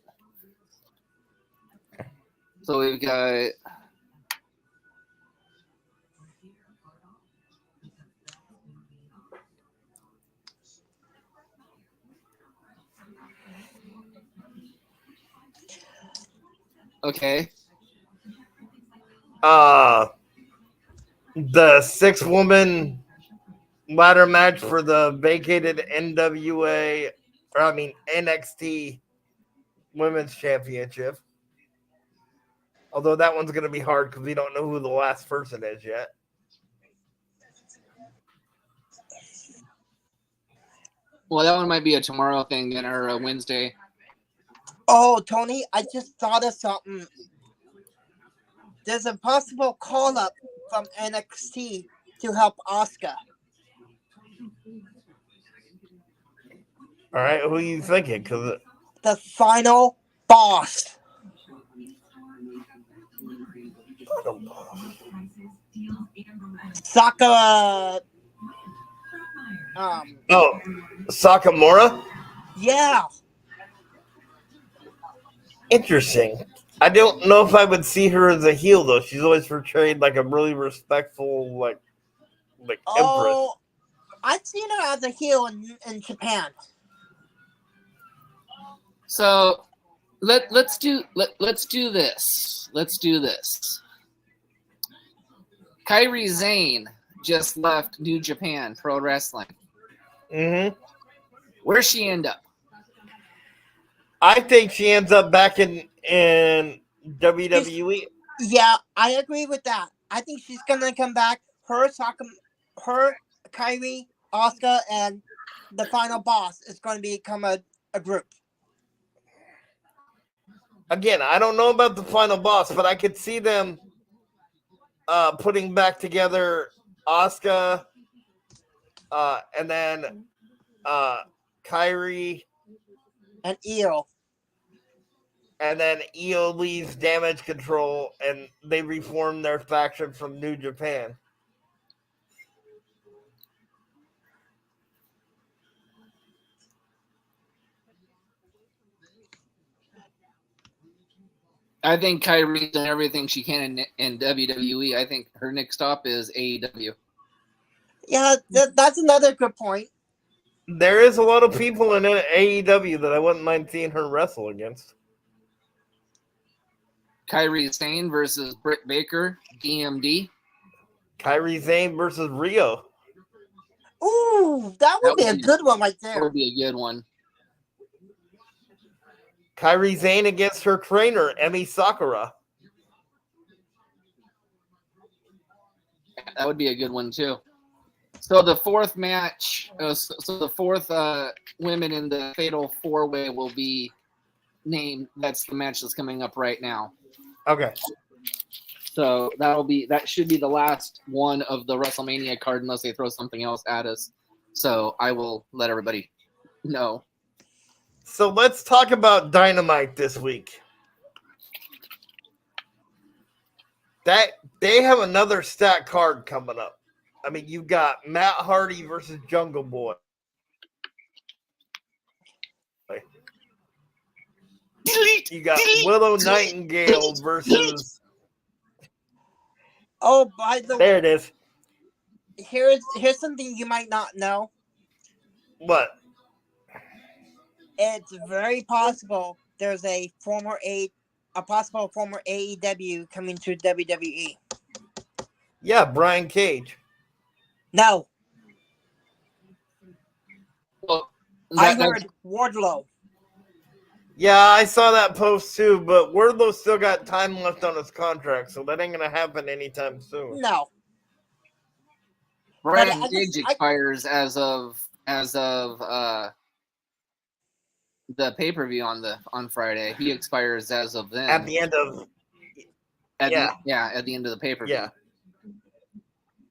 [SPEAKER 1] so we've got okay.
[SPEAKER 2] The 6-woman ladder match for the vacated NXT Women's Championship. Although that one's going to be hard because we don't know who the last person is yet.
[SPEAKER 1] Well, that one might be a tomorrow thing then, or a Wednesday.
[SPEAKER 4] Oh, Tony, I just thought of something. There's a possible call-up from NXT to help Asuka.
[SPEAKER 2] All right, who are you thinking? Because
[SPEAKER 4] The final boss. Sakura.
[SPEAKER 2] Sakamura?
[SPEAKER 4] Yeah.
[SPEAKER 2] Interesting. I don't know if I would see her as a heel though. She's always portrayed like a really respectful, like empress.
[SPEAKER 4] Oh, I've seen her as a heel in Japan.
[SPEAKER 1] So let's do this. Let's do this. Kairi Sane just left New Japan Pro Wrestling.
[SPEAKER 2] Mm-hmm.
[SPEAKER 1] Where's she end up?
[SPEAKER 2] I think she ends up back in WWE.
[SPEAKER 4] Yeah, I agree with that. I think she's gonna come back. Her, Kairi, Asuka, and the final boss is going to become a group.
[SPEAKER 2] Again, I don't know about the final boss, but I could see them putting back together Asuka, and then Kairi,
[SPEAKER 4] And Io.
[SPEAKER 2] and then Io leaves Damage Control, and they reform their faction from New Japan.
[SPEAKER 1] I think Kairi's done everything she can in WWE. I think her next stop is AEW.
[SPEAKER 4] Yeah, that's another good point.
[SPEAKER 2] There is a lot of people in AEW that I wouldn't mind seeing her wrestle against.
[SPEAKER 1] Kairi Sane versus Britt Baker, DMD.
[SPEAKER 2] Kairi Sane versus Rio.
[SPEAKER 4] Ooh, that would be a good one right
[SPEAKER 1] That
[SPEAKER 4] there.
[SPEAKER 1] would be a good one.
[SPEAKER 2] Kairi Sane against her trainer, Emi Sakura.
[SPEAKER 1] That would be a good one too. So the fourth match, so the fourth women in the Fatal 4-Way will be named. That's the match that's coming up right now.
[SPEAKER 2] Okay.
[SPEAKER 1] So that should be the last one of the WrestleMania card unless they throw something else at us. So I will let everybody know.
[SPEAKER 2] So let's talk about Dynamite this week. That they have another stat card coming up. I mean, you've got Matt Hardy versus Jungle Boy. You got Willow Nightingale versus.
[SPEAKER 4] Oh, by the way,
[SPEAKER 2] There it is.
[SPEAKER 4] here's something you might not know.
[SPEAKER 2] What?
[SPEAKER 4] It's very possible there's a possible former AEW coming to WWE.
[SPEAKER 2] Yeah, Brian Cage.
[SPEAKER 4] No,
[SPEAKER 1] Well,
[SPEAKER 4] I heard Wardlow.
[SPEAKER 2] Yeah, I saw that post too, but Wardlow still got time left on his contract, so that ain't gonna happen anytime soon.
[SPEAKER 4] No.
[SPEAKER 1] Brian
[SPEAKER 4] But
[SPEAKER 1] Cage expires as of the pay-per-view on Friday. He expires as of then.
[SPEAKER 2] At the end of
[SPEAKER 1] at the end of the pay-per-view.
[SPEAKER 2] Yeah.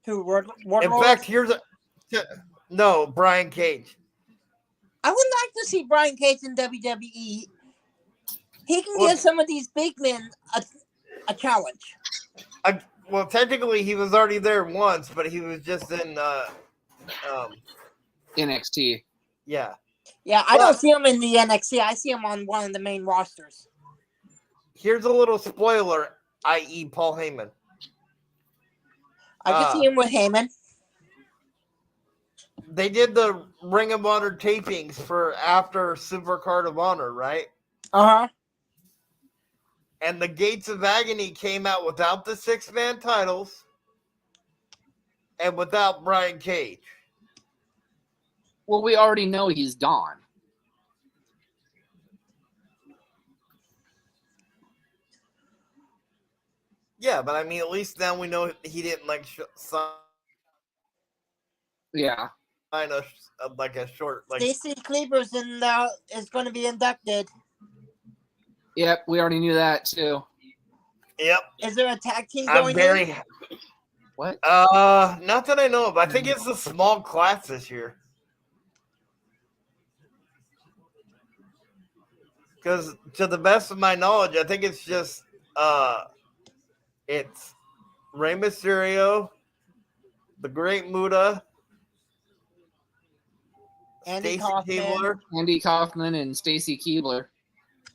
[SPEAKER 4] To Wardlow.
[SPEAKER 2] In fact, no, Brian Cage.
[SPEAKER 4] I would like to see Brian Cage in WWE. He can give some of these big men a challenge.
[SPEAKER 2] Well, technically, he was already there once, but he was just in
[SPEAKER 1] NXT.
[SPEAKER 2] Yeah.
[SPEAKER 4] Yeah, I don't see him in the NXT. I see him on one of the main rosters.
[SPEAKER 2] Here's a little spoiler, i.e. Paul Heyman.
[SPEAKER 4] I can see him with Heyman.
[SPEAKER 2] They did the Ring of Honor tapings for after Supercard of Honor, right?
[SPEAKER 4] Uh-huh.
[SPEAKER 2] And the Gates of Agony came out without the 6-man titles and without Brian Cage.
[SPEAKER 1] Well, we already know he's gone.
[SPEAKER 2] Yeah, but I mean, at least now we know he didn't like sign
[SPEAKER 1] Yeah.
[SPEAKER 2] like a short like.
[SPEAKER 4] Stacy Kleber's is going to be inducted.
[SPEAKER 1] Yep, we already knew that too.
[SPEAKER 2] Yep,
[SPEAKER 4] Is there a tag team
[SPEAKER 2] I'm
[SPEAKER 4] going
[SPEAKER 2] very.
[SPEAKER 4] in?
[SPEAKER 1] What?
[SPEAKER 2] Not that I know of. I think it's a small class this year. Because to the best of my knowledge, I think it's just it's Rey Mysterio, the Great Muta,
[SPEAKER 4] Andy
[SPEAKER 2] Stacy
[SPEAKER 4] Kaufman.
[SPEAKER 2] Keibler,
[SPEAKER 1] Andy Kaufman and Stacy Keibler.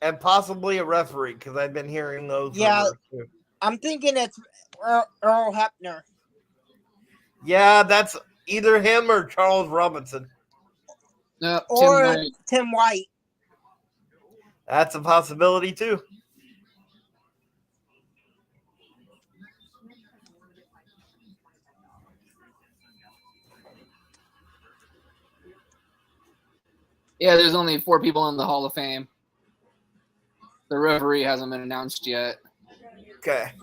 [SPEAKER 2] and possibly a referee. Because I've been hearing those
[SPEAKER 4] Yeah.
[SPEAKER 2] rumors too.
[SPEAKER 4] I'm thinking it's Earl Hebner.
[SPEAKER 2] Yeah, that's either him or Charles Robinson.
[SPEAKER 1] No, Tim
[SPEAKER 4] Or
[SPEAKER 1] White.
[SPEAKER 4] Tim White.
[SPEAKER 2] That's a possibility too.
[SPEAKER 1] Yeah, there's only 4 people in the Hall of Fame. The referee hasn't been announced yet.
[SPEAKER 2] Okay.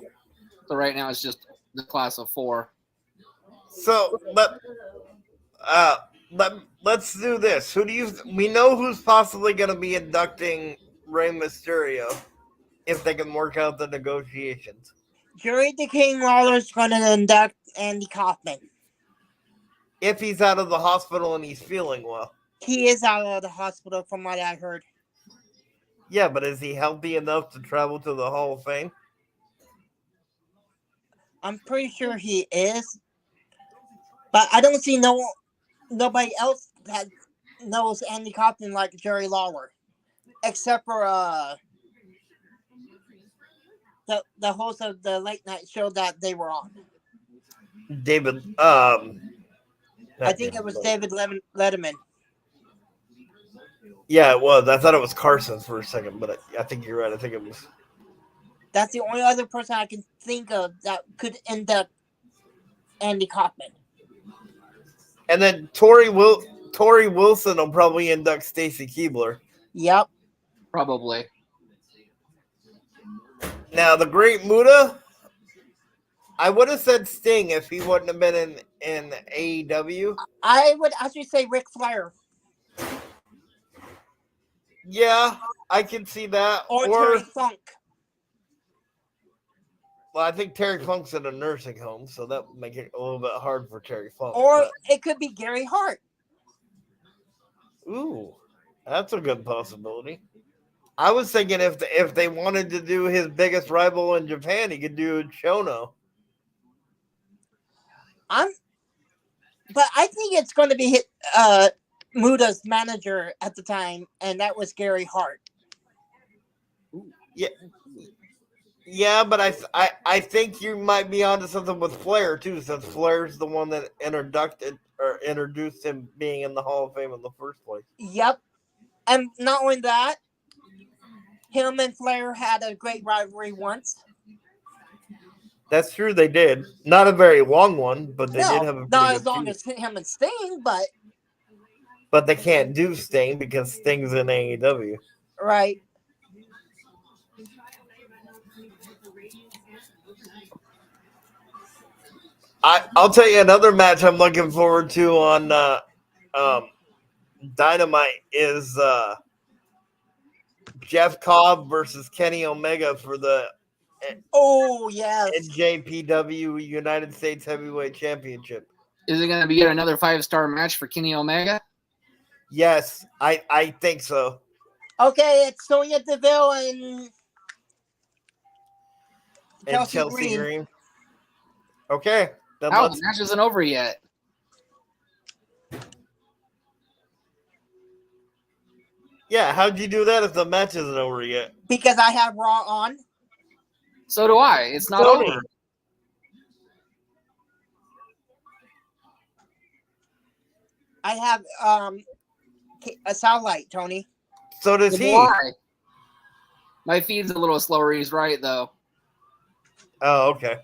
[SPEAKER 1] So right now it's just the class of 4.
[SPEAKER 2] So let's do this. We know who's possibly going to be inducting Rey Mysterio if they can work out the negotiations.
[SPEAKER 4] Jerry the King Lawler's going to induct Andy Kaufman.
[SPEAKER 2] If he's out of the hospital and he's feeling well.
[SPEAKER 4] He is out of the hospital from what I heard.
[SPEAKER 2] Yeah, but is he healthy enough to travel to the Hall of Fame?
[SPEAKER 4] I'm pretty sure he is. But I don't see nobody else that knows Andy Kaufman like Jerry Lawler. Except for the host of the late night show that they were on.
[SPEAKER 2] David,
[SPEAKER 4] I think it was David Letterman.
[SPEAKER 2] Yeah, it was. I thought it was Carson for a second, but I think you're right. I think it was.
[SPEAKER 4] That's the only other person I can think of that could induct Andy Kaufman.
[SPEAKER 2] And then Tori Wilson will probably induct Stacy Keibler.
[SPEAKER 4] Yep.
[SPEAKER 1] Probably.
[SPEAKER 2] Now, the Great Muta, I would have said Sting if he wouldn't have been in AEW.
[SPEAKER 4] I would actually say Ric Flair.
[SPEAKER 2] Yeah, I can see that.
[SPEAKER 4] Or Terry Funk.
[SPEAKER 2] Well, I think Terry Funk's in a nursing home, so that would make it a little bit hard for Terry Funk.
[SPEAKER 4] Or it could be Gary Hart.
[SPEAKER 2] Ooh, that's a good possibility. I was thinking if they wanted to do his biggest rival in Japan, he could do Chono.
[SPEAKER 4] But I think it's going to be Muta's manager at the time, and that was Gary Hart.
[SPEAKER 2] Yeah, but I think you might be onto something with Flair too, since Flair's the one that introduced him being in the Hall of Fame in the first place.
[SPEAKER 4] Yep. And not only that, him and Flair had a great rivalry once.
[SPEAKER 2] That's true, they did. Not a very long one, but they did have a
[SPEAKER 4] not as long as him and Sting,
[SPEAKER 2] but they can't do Sting because Sting's in AEW.
[SPEAKER 4] Right.
[SPEAKER 2] I'll tell you another match I'm looking forward to on Dynamite is Jeff Cobb versus Kenny Omega for the NJPW United States Heavyweight Championship.
[SPEAKER 1] Is it going to be yet another 5-star match for Kenny Omega?
[SPEAKER 2] Yes, I think so.
[SPEAKER 4] Okay, it's Sonya Deville and
[SPEAKER 2] Chelsea Green. Okay.
[SPEAKER 1] The match isn't over yet.
[SPEAKER 2] Yeah, how'd you do that if the match isn't over yet?
[SPEAKER 4] Because I have Raw on.
[SPEAKER 1] So do I. It's not over.
[SPEAKER 4] I have a satellite, Tony.
[SPEAKER 2] So does he.
[SPEAKER 1] My feed's a little slower. He's right, though.
[SPEAKER 2] Oh, okay.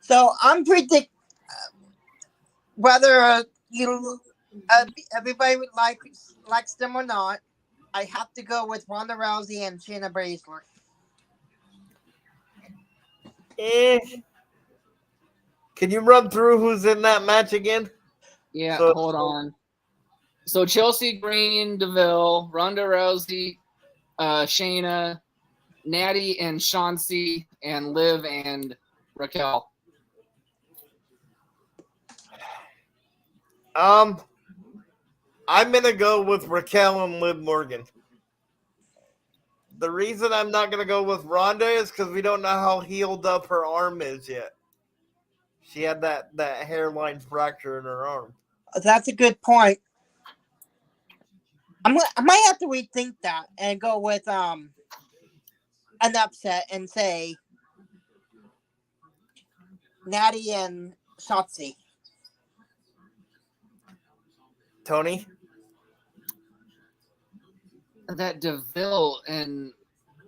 [SPEAKER 4] So I'm predicting whether everybody likes them or not. I have to go with Ronda Rousey and Shayna Baszler.
[SPEAKER 2] Can you run through who's in that match again?
[SPEAKER 1] Yeah, hold on. So Chelsea Green, DeVille, Ronda Rousey, Shayna, Natty and Chauncey, and Liv and Raquel.
[SPEAKER 2] I'm gonna go with Raquel and Liv Morgan. The reason I'm not gonna go with Ronda is because we don't know how healed up her arm is yet. She had that hairline fracture in her arm.
[SPEAKER 4] That's a good point. I might have to rethink that and go with an upset and say Natty and Shotzi.
[SPEAKER 2] Tony?
[SPEAKER 1] That DeVille and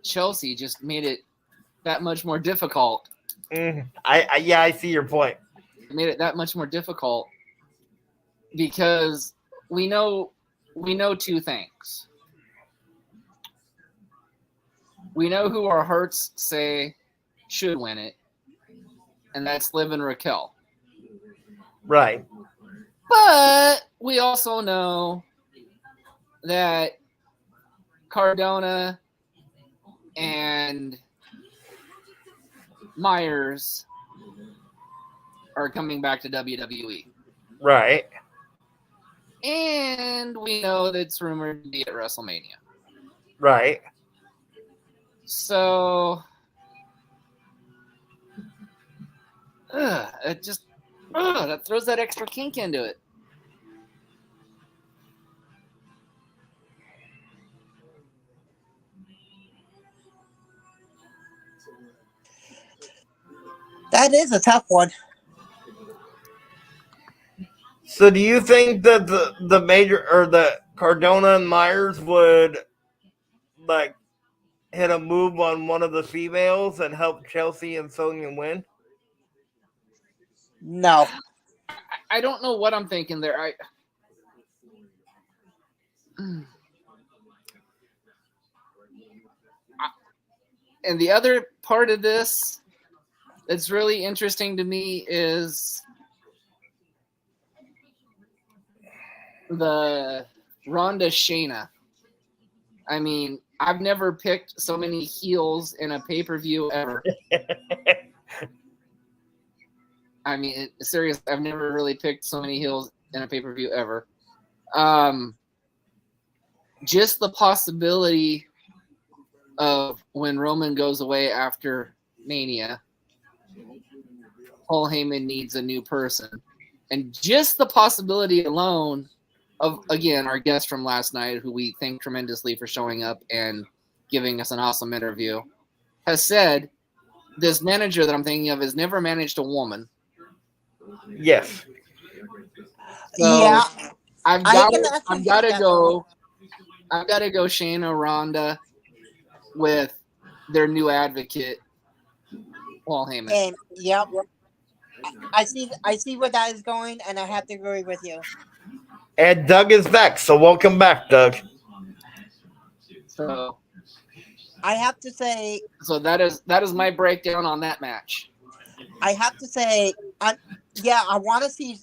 [SPEAKER 1] Chelsea just made it that much more difficult.
[SPEAKER 2] I see your point.
[SPEAKER 1] It made it that much more difficult because we know two things. We know who our hearts say should win it, and that's Liv and Raquel.
[SPEAKER 2] Right.
[SPEAKER 1] But we also know that Cardona and Myers are coming back to WWE.
[SPEAKER 2] Right.
[SPEAKER 1] And we know that it's rumored to be at WrestleMania.
[SPEAKER 2] Right.
[SPEAKER 1] So it just that throws that extra kink into it.
[SPEAKER 4] That is a tough one.
[SPEAKER 2] So do you think that the major or the Cardona and Myers would like hit a move on one of the females and help Chelsea and Sonya win?
[SPEAKER 4] No.
[SPEAKER 1] I don't know what I'm thinking there. And the other part of this that's really interesting to me is the Ronda Shayna. I mean, I've never picked so many heels in a pay-per-view ever. I mean, seriously, I've never really picked so many heels in a pay-per-view ever. Just the possibility of when Roman goes away after Mania, Paul Heyman needs a new person. And just the possibility alone of, again, our guest from last night, who we thank tremendously for showing up and giving us an awesome interview, has said this manager that I'm thinking of has never managed a woman.
[SPEAKER 2] Yes.
[SPEAKER 1] So
[SPEAKER 4] Yeah.
[SPEAKER 1] I've got to go Shayna Ronda with their new advocate, Paul Heyman.
[SPEAKER 4] And yep. I see where that is going, and I have to agree with you.
[SPEAKER 2] And Doug is back, so welcome back, Doug.
[SPEAKER 1] So
[SPEAKER 4] I have to say.
[SPEAKER 1] So that is my breakdown on that match.
[SPEAKER 4] I have to say, I want to see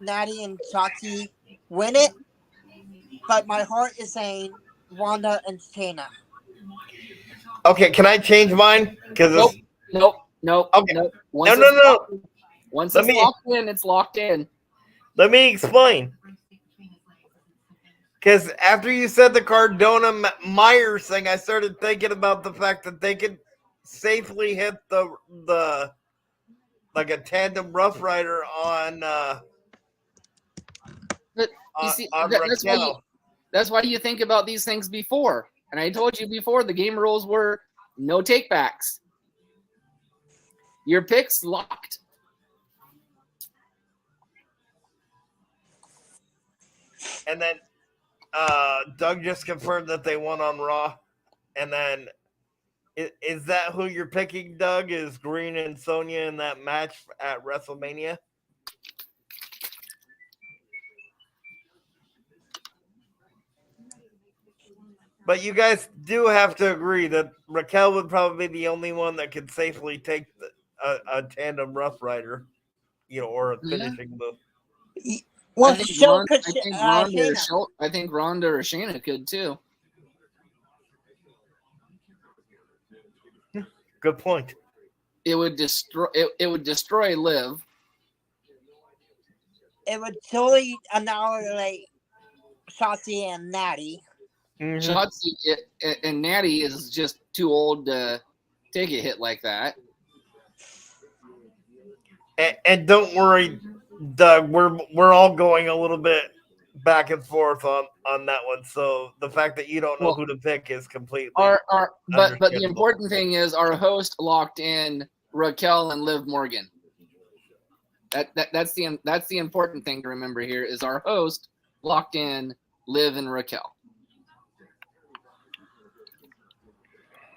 [SPEAKER 4] Natty and Shotzi win it, but my heart is saying Ronda and Shayna.
[SPEAKER 2] Okay, can I change mine?
[SPEAKER 1] Nope.
[SPEAKER 2] Okay.
[SPEAKER 1] Nope.
[SPEAKER 2] No.
[SPEAKER 1] Once it's locked in, it's locked in.
[SPEAKER 2] Let me explain. Because after you said the Cardona Myers thing, I started thinking about the fact that they could safely hit the like a tandem Rough Rider on.
[SPEAKER 1] But you see,
[SPEAKER 2] on
[SPEAKER 1] that's why you think about these things before. And I told you before, the game rules were no takebacks. Your pick's locked.
[SPEAKER 2] And then Doug just confirmed that they won on Raw. And then is that who you're picking, Doug? Is Green and Sonya in that match at WrestleMania? But you guys do have to agree that Raquel would probably be the only one that could safely take a tandem Rough Rider, or a
[SPEAKER 1] Yeah.
[SPEAKER 2] finishing move.
[SPEAKER 4] Well,
[SPEAKER 1] I think
[SPEAKER 4] so
[SPEAKER 1] Ron,
[SPEAKER 4] could
[SPEAKER 1] I think Ronda or
[SPEAKER 4] Shayna.
[SPEAKER 1] I think Ronda or Shayna could too.
[SPEAKER 2] Good point.
[SPEAKER 1] It would destroy. It would destroy Liv.
[SPEAKER 4] It would totally annihilate Shotzi and Natty.
[SPEAKER 2] Mhm.
[SPEAKER 1] Shotzi and Natty is just too old to take a hit like that.
[SPEAKER 2] And don't worry, Doug. We're all going a little bit back and forth on that one. So the fact that you don't know
[SPEAKER 1] Well,
[SPEAKER 2] who to pick is completely
[SPEAKER 1] But the
[SPEAKER 2] understandable.
[SPEAKER 1] important thing is our host locked in Raquel and Liv Morgan. That's the important thing to remember here is our host locked in Liv and Raquel.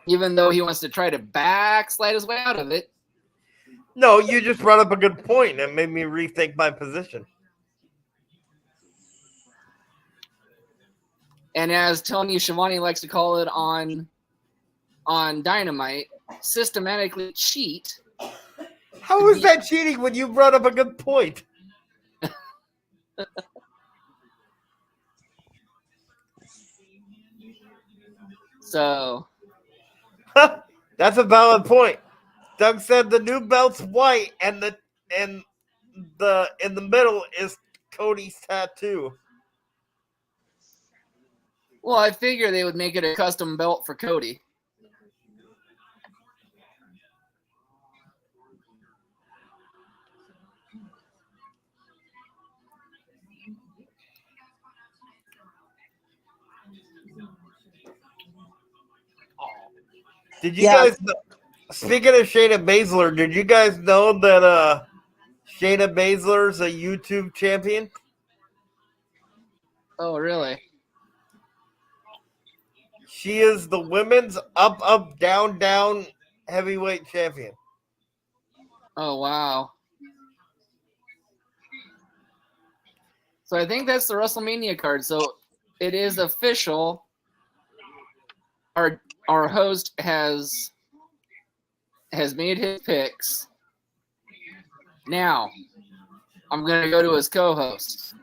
[SPEAKER 1] Even though he wants to try to backslide his way out of it.
[SPEAKER 2] No, you just brought up a good point and made me rethink my position.
[SPEAKER 1] And as Tony Schiavone likes to call it on Dynamite, systematically cheat.
[SPEAKER 2] How is that cheating when you brought up a good point?
[SPEAKER 1] So
[SPEAKER 2] that's a valid point. Doug said the new belt's white and the in the middle is Cody's tattoo.
[SPEAKER 1] well, I figure they would make it a custom belt for Cody.
[SPEAKER 2] Did you guys know, speaking of Shayna Baszler, did you guys know that Shayna Baszler's a YouTube champion?
[SPEAKER 1] Oh, really?
[SPEAKER 2] She is the women's up, down heavyweight champion.
[SPEAKER 1] Oh, wow. So I think that's the WrestleMania card. So it is official. Our host has made his picks. Now, I'm going to go to his co-host.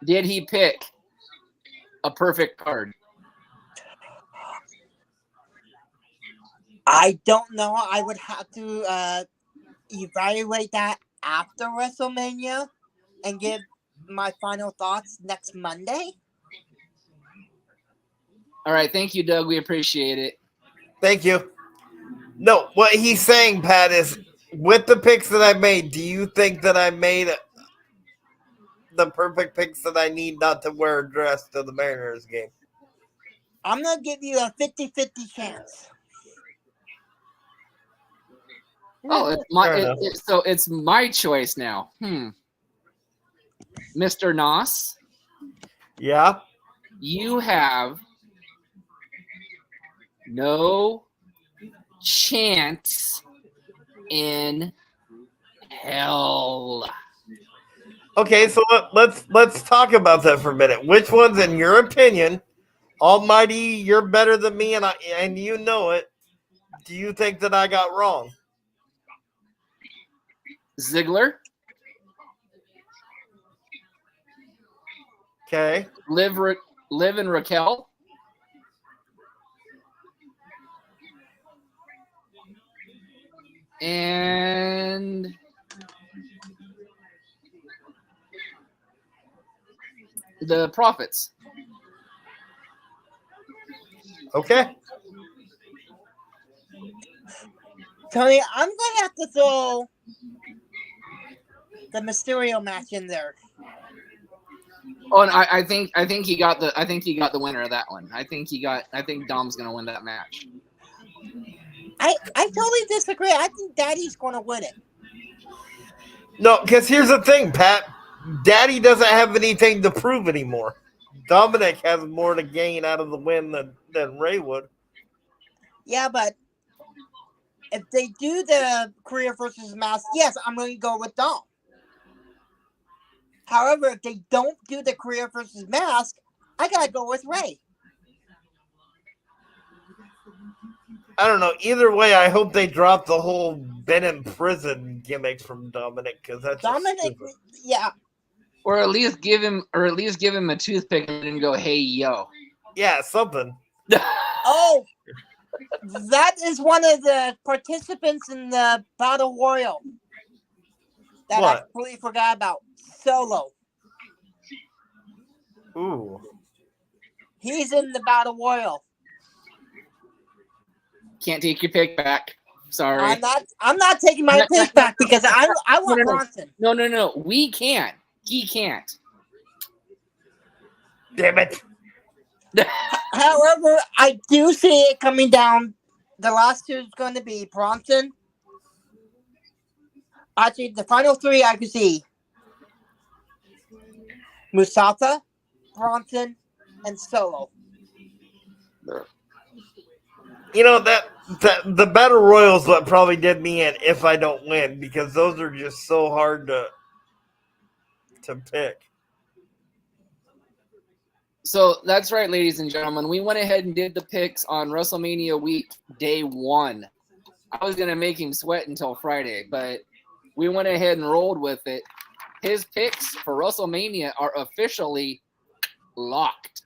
[SPEAKER 1] Did he pick a perfect card?
[SPEAKER 4] I don't know. I would have to evaluate that after WrestleMania and give my final thoughts next Monday.
[SPEAKER 1] All right. Thank you, Doug. We appreciate it.
[SPEAKER 2] Thank you. No, what he's saying, Pat, is with the picks that I made, do you think that I made the perfect picks that I need not to wear a dress to the Mariners game?
[SPEAKER 4] I'm going to give you a 50-50 chance.
[SPEAKER 1] Oh, so it's my choice now. Mr. Noss,
[SPEAKER 2] Yeah.
[SPEAKER 1] you have no chance in hell.
[SPEAKER 2] Okay, so let's talk about that for a minute. Which ones, in your opinion, Almighty, you're better than me, and you know it, do you think that I got wrong?
[SPEAKER 1] Ziggler,
[SPEAKER 2] Okay.
[SPEAKER 1] Liv and Raquel, and the Profits.
[SPEAKER 2] Okay.
[SPEAKER 4] Tony, I'm going to have to throw the Mysterio match in there.
[SPEAKER 1] Oh, and I think he got the winner of that one. I think Dom's gonna win that match.
[SPEAKER 4] I totally disagree. I think Daddy's going to win it.
[SPEAKER 2] No, because here's the thing, Pat. Daddy doesn't have anything to prove anymore. Dominic has more to gain out of the win than Ray would.
[SPEAKER 4] Yeah, but if they do the career versus mask, yes, I'm going to go with Dom. However, if they don't do the career versus mask, I got to go with Ray.
[SPEAKER 2] I don't know. Either way, I hope they drop the whole been in prison gimmick from Dominic because that's just
[SPEAKER 4] Dominic,
[SPEAKER 2] stupid.
[SPEAKER 4] yeah.
[SPEAKER 1] Or at least give him a toothpick and go, "Hey, yo."
[SPEAKER 2] Yeah, something.
[SPEAKER 4] Oh, that is one of the participants in the Battle Royal that I
[SPEAKER 2] What?
[SPEAKER 4] completely forgot about. Solo.
[SPEAKER 2] Ooh.
[SPEAKER 4] He's in the Battle Royal.
[SPEAKER 1] Can't take your pick back. Sorry.
[SPEAKER 4] I'm not taking my pick back because I want
[SPEAKER 1] No.
[SPEAKER 4] Bronson.
[SPEAKER 1] No. We can't. He can't.
[SPEAKER 2] Damn it.
[SPEAKER 4] However, I do see it coming down. The last two is going to be Bronson. Actually, the final three I could see: Mustafa, Bronson, and Solo.
[SPEAKER 2] You know that the battle royals what probably did me in if I don't win because those are just so hard to pick.
[SPEAKER 1] So that's right, ladies and gentlemen. We went ahead and did the picks on WrestleMania week day 1. I was gonna make him sweat until Friday, but we went ahead and rolled with it. His picks for WrestleMania are officially locked.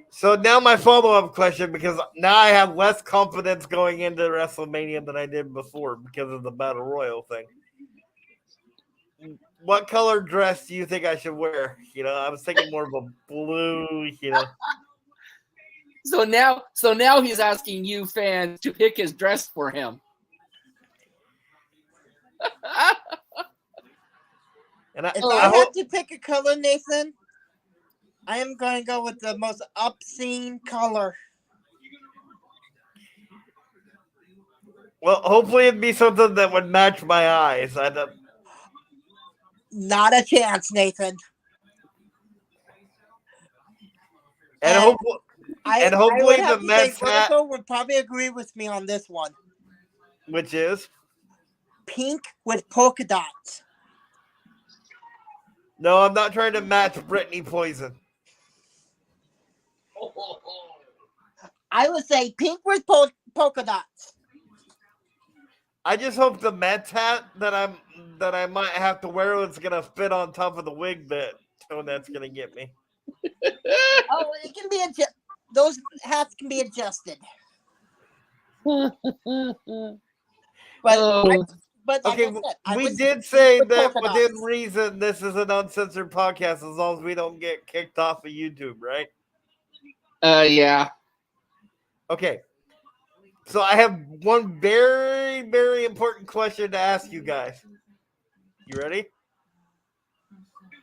[SPEAKER 2] So now my follow-up question, because now I have less confidence going into WrestleMania than I did before because of the Battle Royal thing. What color dress do you think I should wear? You know, I was thinking more of a blue, you know.
[SPEAKER 1] So now he's asking you fans to pick his dress for him.
[SPEAKER 2] And
[SPEAKER 4] If I had to pick a color, Nathan, I am going to go with the most obscene color.
[SPEAKER 2] well, hopefully it'd be something that would match my eyes.
[SPEAKER 4] Not a chance, Nathan.
[SPEAKER 2] And hopefully,
[SPEAKER 4] I
[SPEAKER 2] hopefully
[SPEAKER 4] would
[SPEAKER 2] the
[SPEAKER 4] have to
[SPEAKER 2] Mets
[SPEAKER 4] say
[SPEAKER 2] hat,
[SPEAKER 4] Virgil would probably agree with me on this one.
[SPEAKER 2] which is
[SPEAKER 4] Pink with polka dots.
[SPEAKER 2] no, I'm not trying to match Brittany Poison.
[SPEAKER 4] I would say pink with polka dots.
[SPEAKER 2] I just hope the Mets hat that I might have to wear is gonna fit on top of the wig that Tonette's gonna get me.
[SPEAKER 4] Oh, it can be those hats can be adjusted. But like
[SPEAKER 2] Okay,
[SPEAKER 4] I said,
[SPEAKER 2] we did say
[SPEAKER 4] with
[SPEAKER 2] that
[SPEAKER 4] polka
[SPEAKER 2] within
[SPEAKER 4] dots.
[SPEAKER 2] reason this is an uncensored podcast as long as we don't get kicked off of YouTube, right?
[SPEAKER 1] Yeah.
[SPEAKER 2] Okay. So I have one very, very important question to ask you guys. You ready?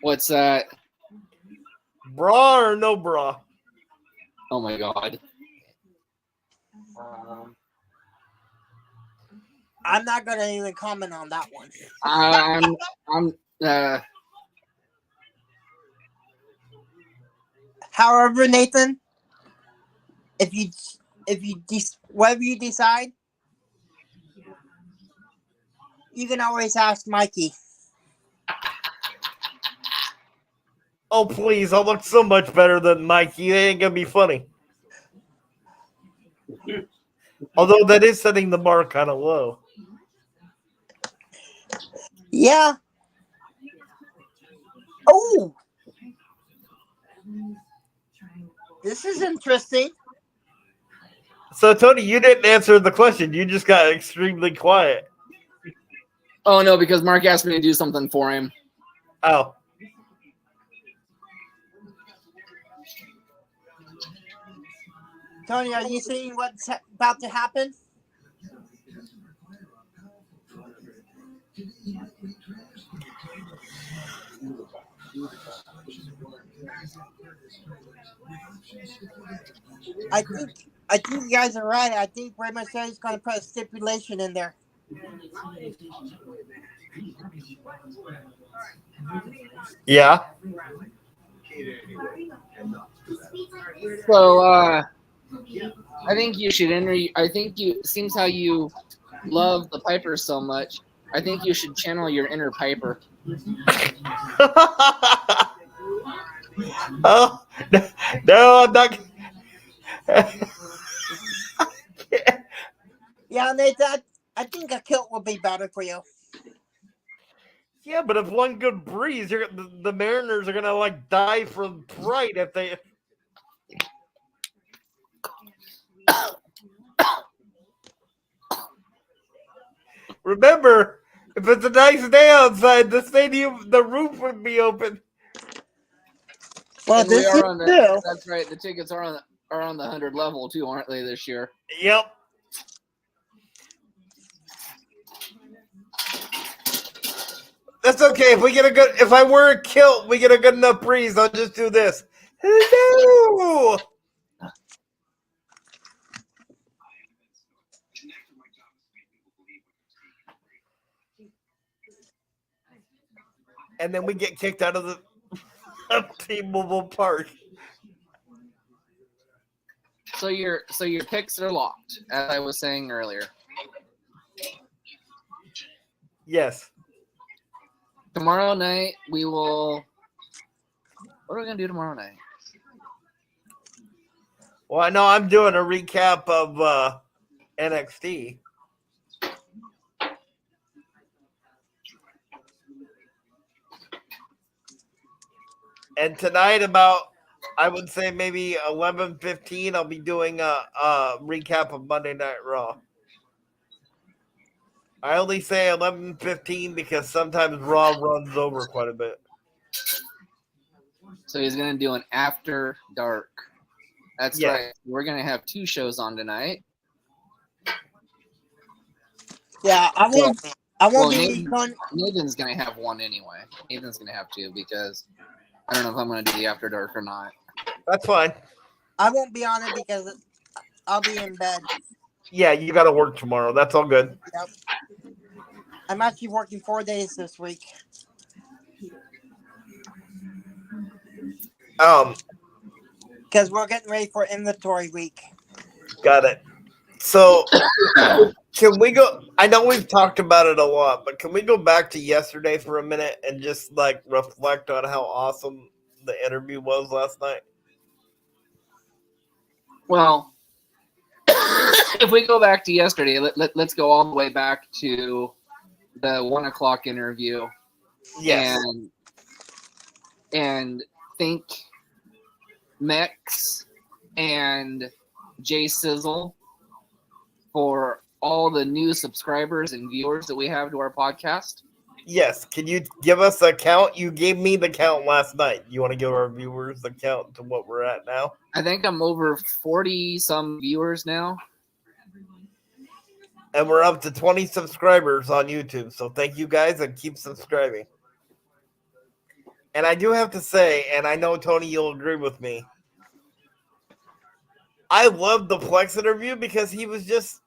[SPEAKER 1] What's that?
[SPEAKER 2] Bra or no bra?
[SPEAKER 1] Oh my God.
[SPEAKER 4] I'm not gonna even comment on that one.
[SPEAKER 1] I'm
[SPEAKER 4] However, Nathan, whatever you decide, you can always ask Mikey.
[SPEAKER 2] Oh, please. I'll look so much better than Mikey. It ain't going to be funny. Although that is setting the bar kind of low.
[SPEAKER 4] Yeah. Oh. This is interesting.
[SPEAKER 2] So, Tony, you didn't answer the question. You just got extremely quiet.
[SPEAKER 1] Oh no, because Mark asked me to do something for him.
[SPEAKER 2] Oh.
[SPEAKER 4] Tony, are you seeing what's about to happen? I think you guys are right. I think Ray Mysterio is going to put a stipulation in there.
[SPEAKER 2] Yeah.
[SPEAKER 1] So I think you should enter. I think seems how you love the Piper so much. I think you should channel your inner Piper.
[SPEAKER 2] Oh no, I'm not.
[SPEAKER 4] Yeah, Nate, I think a kilt will be better for you.
[SPEAKER 2] Yeah, but if one good breeze, the Mariners are gonna like die from fright if they. Remember, if it's a nice day outside, the roof would be open.
[SPEAKER 4] Well,
[SPEAKER 1] And we
[SPEAKER 4] this
[SPEAKER 1] are
[SPEAKER 4] year
[SPEAKER 1] on the.
[SPEAKER 4] too.
[SPEAKER 1] That's right. The tickets are on the 100 level too, aren't they? This year.
[SPEAKER 2] Yep. That's okay. If I wear a kilt, we get a good enough breeze. I'll just do this. Hello. And then we get kicked out of the T-Mobile Park.
[SPEAKER 1] So your picks are locked, as I was saying earlier.
[SPEAKER 2] Yes.
[SPEAKER 1] Tomorrow night we will. What are we gonna do tomorrow night?
[SPEAKER 2] Well, I know I'm doing a recap of NXT. And tonight, I would say maybe 11:15, I'll be doing a recap of Monday Night Raw. I only say 11:15 because sometimes Raw runs over quite a bit.
[SPEAKER 1] So he's gonna do an after dark. That's
[SPEAKER 2] Yeah.
[SPEAKER 1] right. We're gonna have 2 shows on tonight.
[SPEAKER 4] Yeah, I won't be
[SPEAKER 1] Nathan's gonna have 1 anyway. Nathan's gonna have 2 because I don't know if I'm gonna do the after dark or not.
[SPEAKER 2] That's fine.
[SPEAKER 4] I won't be on it because I'll be in bed.
[SPEAKER 2] Yeah, you got to work tomorrow. That's all good.
[SPEAKER 4] Yep. I'm actually working 4 days this week. Because we're getting ready for inventory week.
[SPEAKER 2] Got it. So, can we go? I know we've talked about it a lot, but can we go back to yesterday for a minute and just like reflect on how awesome the interview was last night?
[SPEAKER 1] Well, if we go back to yesterday, let's go all the way back to the 1:00 interview.
[SPEAKER 2] Yes.
[SPEAKER 1] And think Mex and Jay Sizzle for all the new subscribers and viewers that we have to our podcast.
[SPEAKER 2] Yes. Can you give us a count? You gave me the count last night. You want to give our viewers the count to what we're at now?
[SPEAKER 1] I think I'm over 40 some viewers now.
[SPEAKER 2] And we're up to 20 subscribers on YouTube. So thank you guys and keep subscribing. And I do have to say, and I know, Tony, you'll agree with me, I loved the Plex interview because he was just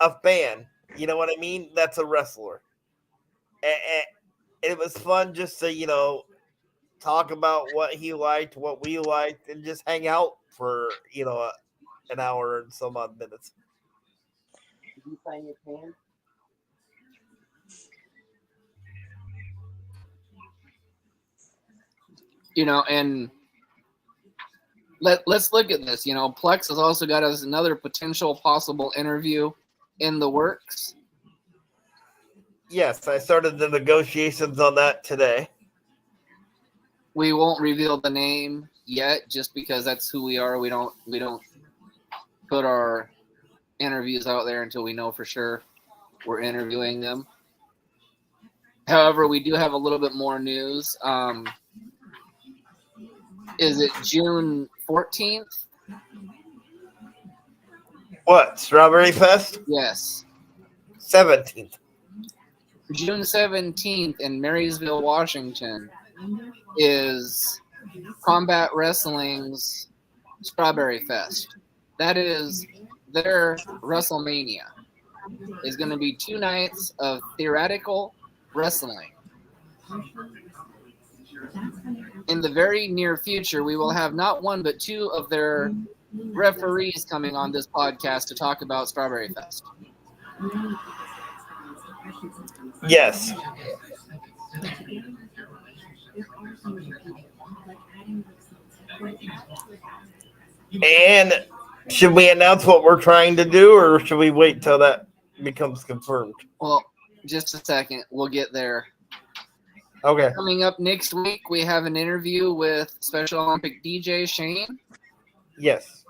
[SPEAKER 2] a fan. You know what I mean? That's a wrestler. And it was fun just to, talk about what he liked, what we liked, and just hang out for, an hour and some odd minutes.
[SPEAKER 4] Did you find your pan?
[SPEAKER 1] And let's look at this. Plex has also got us another potential possible interview in the works.
[SPEAKER 2] Yes, I started the negotiations on that today.
[SPEAKER 1] We won't reveal the name yet, just because that's who we are. We don't put our interviews out there until we know for sure we're interviewing them. However, we do have a little bit more news. Is it June 14th?
[SPEAKER 2] What, Strawberry Fest?
[SPEAKER 1] Yes.
[SPEAKER 2] 17th.
[SPEAKER 1] June 17th in Marysville, Washington is Combat Wrestling's Strawberry Fest. That is their WrestleMania. It's going to be 2 nights of theoretical wrestling. In the very near future, we will have not 1 but 2 of their referees coming on this podcast to talk about Strawberry Fest.
[SPEAKER 2] Yes. And should we announce what we're trying to do, or should we wait till that becomes confirmed.
[SPEAKER 1] Well, just a second. We'll get there.
[SPEAKER 2] Okay.
[SPEAKER 1] Coming up next week, we have an interview with Special Olympic DJ Shane.
[SPEAKER 2] Yes.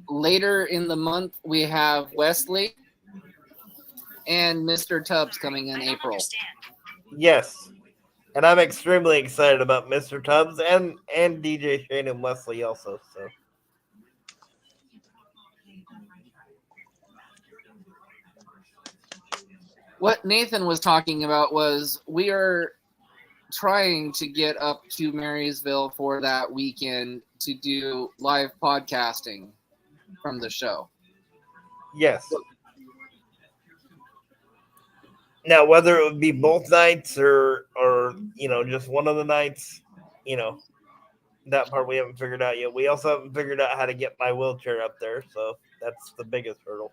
[SPEAKER 1] Later in the month, we have Wesley and Mr. Tubbs coming in April.
[SPEAKER 2] Yes. And I'm extremely excited about Mr. Tubbs and DJ Shane and Wesley also. So
[SPEAKER 1] what Nathan was talking about was we are trying to get up to Marysville for that weekend to do live podcasting from the show.
[SPEAKER 2] yes. Now, whether it would be both nights or just one of the nights, that part we haven't figured out yet. We also haven't figured out how to get my wheelchair up there, so that's the biggest hurdle.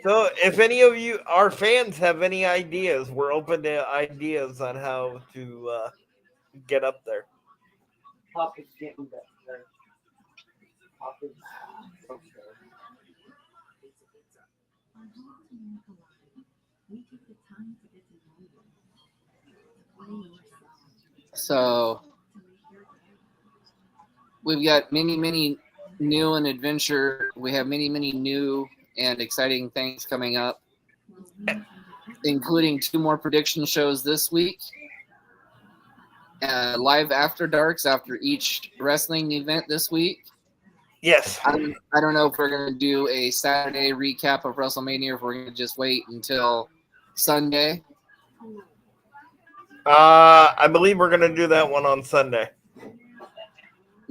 [SPEAKER 2] So if any of you, our fans, have any ideas, we're open to ideas on how to get up there.
[SPEAKER 1] So we've got many new and adventure. We have many new and exciting things coming up, including 2 more prediction shows this week. Live after darks after each wrestling event this week.
[SPEAKER 2] Yes.
[SPEAKER 1] I don't know if we're going to do a Saturday recap of WrestleMania or if we're going to just wait until Sunday.
[SPEAKER 2] I believe we're going to do that one on Sunday.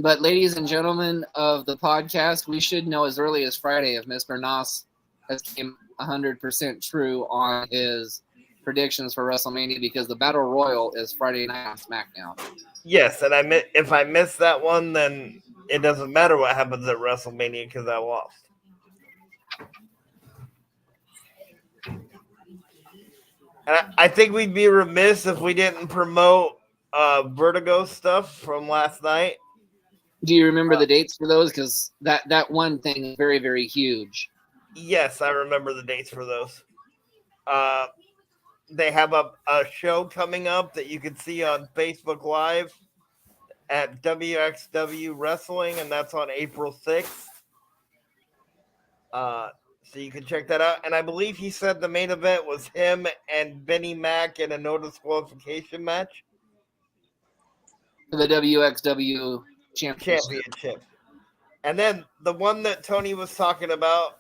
[SPEAKER 1] But ladies and gentlemen of the podcast, we should know as early as Friday if Mr. Noss has came 100% true on his predictions for WrestleMania, because the Battle Royal is Friday night on SmackDown.
[SPEAKER 2] Yes, and if I miss that one, then it doesn't matter what happens at WrestleMania because I lost. And I think we'd be remiss if we didn't promote Vertigo stuff from last night.
[SPEAKER 1] Do you remember the dates for those? Because that one thing is very, very huge.
[SPEAKER 2] Yes, I remember the dates for those. They have a show coming up that you can see on Facebook Live at WXW Wrestling, and that's on April 6th. So you can check that out. And I believe he said the main event was him and Benny Mack in a no disqualification match.
[SPEAKER 1] For the WXW Championship.
[SPEAKER 2] And then the one that Tony was talking about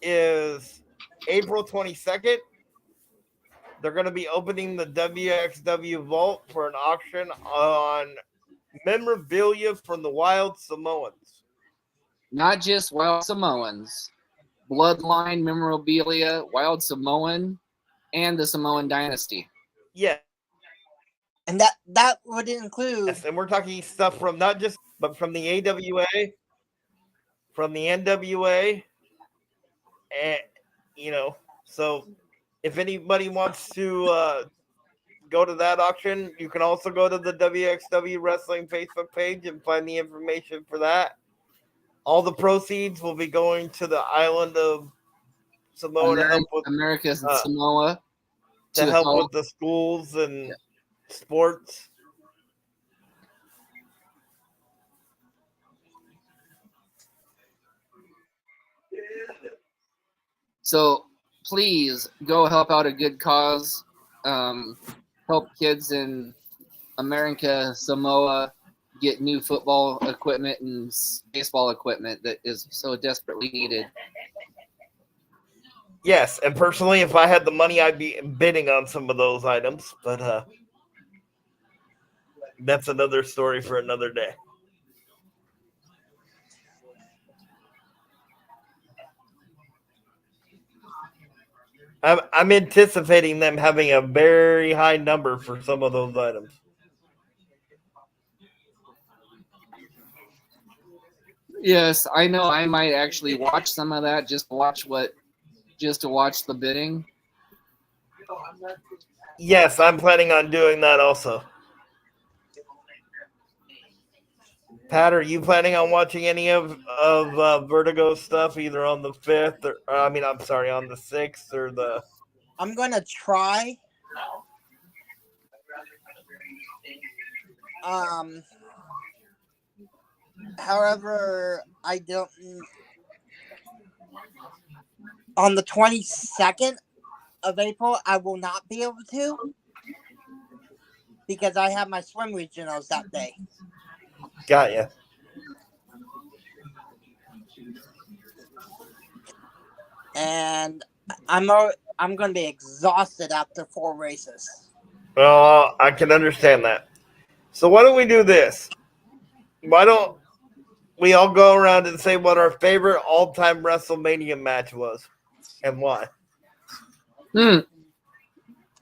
[SPEAKER 2] is April 22nd. They're going to be opening the WXW Vault for an auction on memorabilia from the Wild Samoans.
[SPEAKER 1] Not just Wild Samoans. Bloodline memorabilia, Wild Samoan, and the Samoan Dynasty.
[SPEAKER 2] Yeah.
[SPEAKER 4] And that would include...
[SPEAKER 2] Yes, and we're talking stuff from not just, but from the AWA, from the NWA, and, so if anybody wants to go to that auction, you can also go to the WXW Wrestling Facebook page and find the information for that. All the proceeds will be going to the island of Samoa to help with
[SPEAKER 1] America's and Samoa
[SPEAKER 2] to help with the schools and sports.
[SPEAKER 1] So please go help out a good cause. Help kids in America, Samoa, get new football equipment and baseball equipment that is so desperately needed.
[SPEAKER 2] Yes, and personally, if I had the money, I'd be bidding on some of those items, but that's another story for another day. I'm anticipating them having a very high number for some of those items.
[SPEAKER 1] Yes, I know. I might actually watch some of that just to watch the bidding. Yes,
[SPEAKER 2] I'm planning on doing that also. Pat, are you planning on watching any of Vertigo stuff, either on the 5th or I'm sorry, on the 6th or the?
[SPEAKER 4] I'm gonna try. However, I don't. On the 22nd of April, I will not be able to because I have my swim regionals that day.
[SPEAKER 2] Got ya.
[SPEAKER 4] And I'm going to be exhausted after 4 races.
[SPEAKER 2] Well, I can understand that. So why don't we do this? Why don't we all go around and say what our favorite all-time WrestleMania match was and why?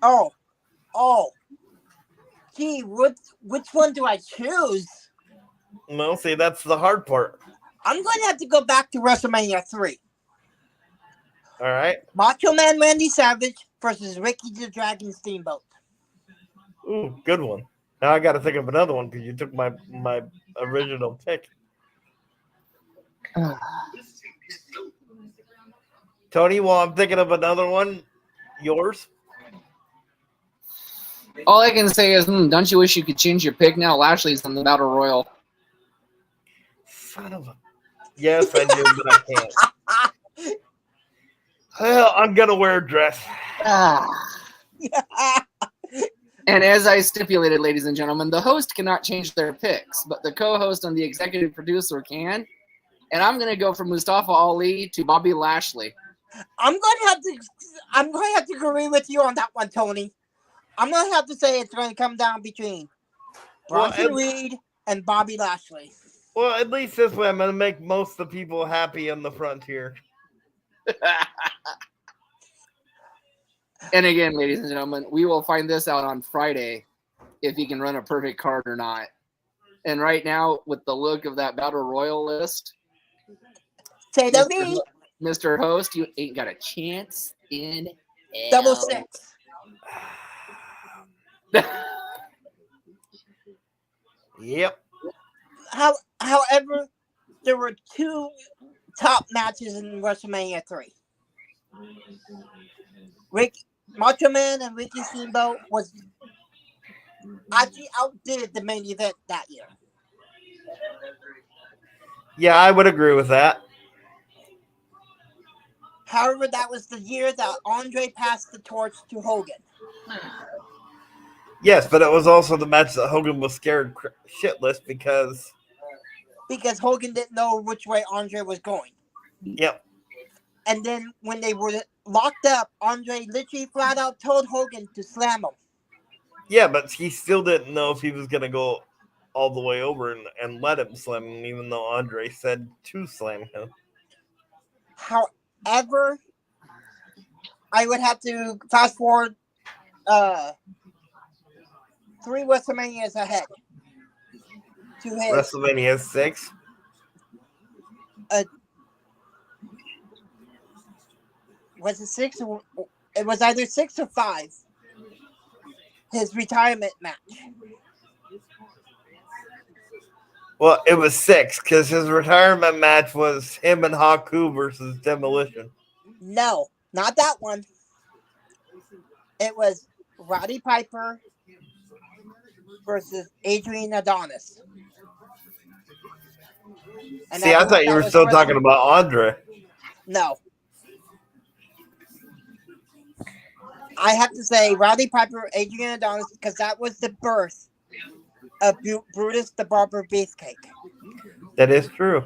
[SPEAKER 4] Oh. Gee, which one do I choose?
[SPEAKER 2] Well, see, that's the hard part.
[SPEAKER 4] I'm going to have to go back to WrestleMania 3.
[SPEAKER 2] All right.
[SPEAKER 4] Macho Man Randy Savage versus Ricky the Dragon Steamboat.
[SPEAKER 2] Ooh, good one. Now I got to think of another one because you took my original pick. Tony, while I'm thinking of another one, yours?
[SPEAKER 1] All I can say is, don't you wish you could change your pick now? Lashley's in the Battle Royal.
[SPEAKER 2] Son of a... Yes, I do, but I can't. Well, I'm going to wear a dress.
[SPEAKER 1] And as I stipulated, ladies and gentlemen, the host cannot change their picks, but the co-host and the executive producer can. And I'm going to go from Mustafa Ali to Bobby Lashley.
[SPEAKER 4] I'm going to have to agree with you on that one, Tony. I'm going to have to say it's going to come down between Bronson Reed and Bobby Lashley.
[SPEAKER 2] Well, at least this way I'm going to make most of the people happy on the frontier.
[SPEAKER 1] And again, ladies and gentlemen, we will find this out on Friday if he can run a perfect card or not. And right now, with the look of that Battle Royal list,
[SPEAKER 4] say the lead.
[SPEAKER 1] Mr. Host, you ain't got a chance in hell.
[SPEAKER 4] Double six.
[SPEAKER 2] Yep.
[SPEAKER 4] However, there were 2 top matches in WrestleMania 3. Macho Man and Ricky Steamboat actually outdid the main event that year.
[SPEAKER 2] Yeah, I would agree with that.
[SPEAKER 4] However, that was the year that Andre passed the torch to Hogan.
[SPEAKER 2] Yes, but it was also the match that Hogan was scared shitless because
[SPEAKER 4] Hogan didn't know which way Andre was going.
[SPEAKER 2] Yep.
[SPEAKER 4] And then when they were locked up, Andre literally flat out told Hogan to slam him.
[SPEAKER 2] Yeah, but he still didn't know if he was going to go all the way over and let him slam him, even though Andre said to slam him.
[SPEAKER 4] However, I would have to fast forward 3 WrestleManias ahead. To his
[SPEAKER 2] WrestleMania 6?
[SPEAKER 4] Was it 6? It was either 6 or 5. His retirement match.
[SPEAKER 2] Well, it was 6 because his retirement match was him and Haku versus Demolition.
[SPEAKER 4] No, not that one. It was Roddy Piper versus Adrian Adonis. And
[SPEAKER 2] see, I thought you were still talking about Andre.
[SPEAKER 4] No. I have to say Roddy Piper, Adrian Adonis, because that was the birth of Brutus the Barber Beefcake.
[SPEAKER 2] That is true.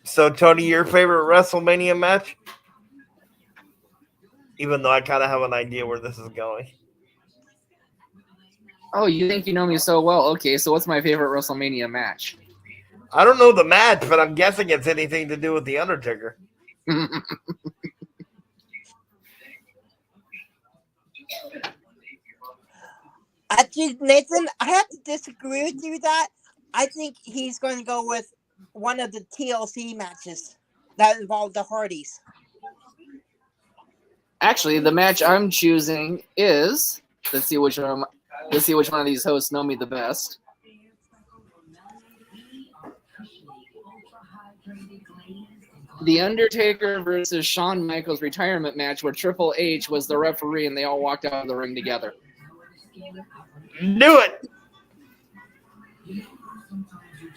[SPEAKER 2] So, Tony, your favorite WrestleMania match? Even though I kind of have an idea where this is going.
[SPEAKER 1] Oh, you think you know me so well? Okay, so what's my favorite WrestleMania match?
[SPEAKER 2] I don't know the match, but I'm guessing it's anything to do with The Undertaker.
[SPEAKER 4] Actually, Nathan, I have to disagree with you that I think he's going to go with one of the TLC matches that involved the Hardys.
[SPEAKER 1] Actually, the match I'm choosing is, let's see which one Let's see which one of these hosts know me the best. The Undertaker versus Shawn Michaels retirement match where Triple H was the referee and they all walked out of the ring together.
[SPEAKER 2] Do it.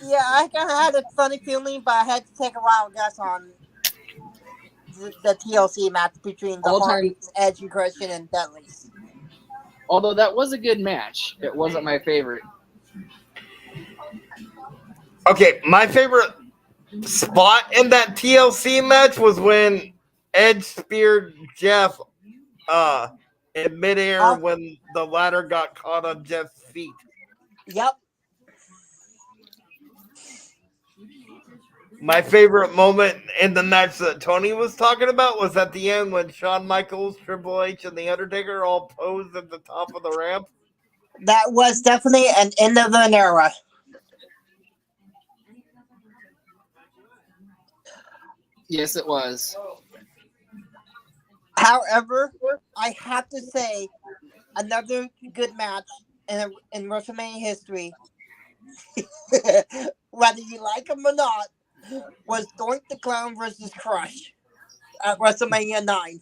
[SPEAKER 4] Yeah, I kind of had a funny feeling, but I had to take a wild guess on the TLC match between the
[SPEAKER 1] All-time-
[SPEAKER 4] Hardys, Edge and Christian, and Dudley's.
[SPEAKER 1] Although that was a good match, it wasn't my favorite.
[SPEAKER 2] Okay, my favorite spot in that TLC match was when Edge speared Jeff in midair when the ladder got caught on Jeff's feet.
[SPEAKER 4] Yep.
[SPEAKER 2] My favorite moment in the match that Tony was talking about was at the end when Shawn Michaels, Triple H, and The Undertaker all posed at the top of the ramp.
[SPEAKER 4] That was definitely an end of an era.
[SPEAKER 1] Yes, it was.
[SPEAKER 4] However, I have to say, another good match in WrestleMania history, whether you like them or not, was Doink the Clown versus Crush at WrestleMania 9.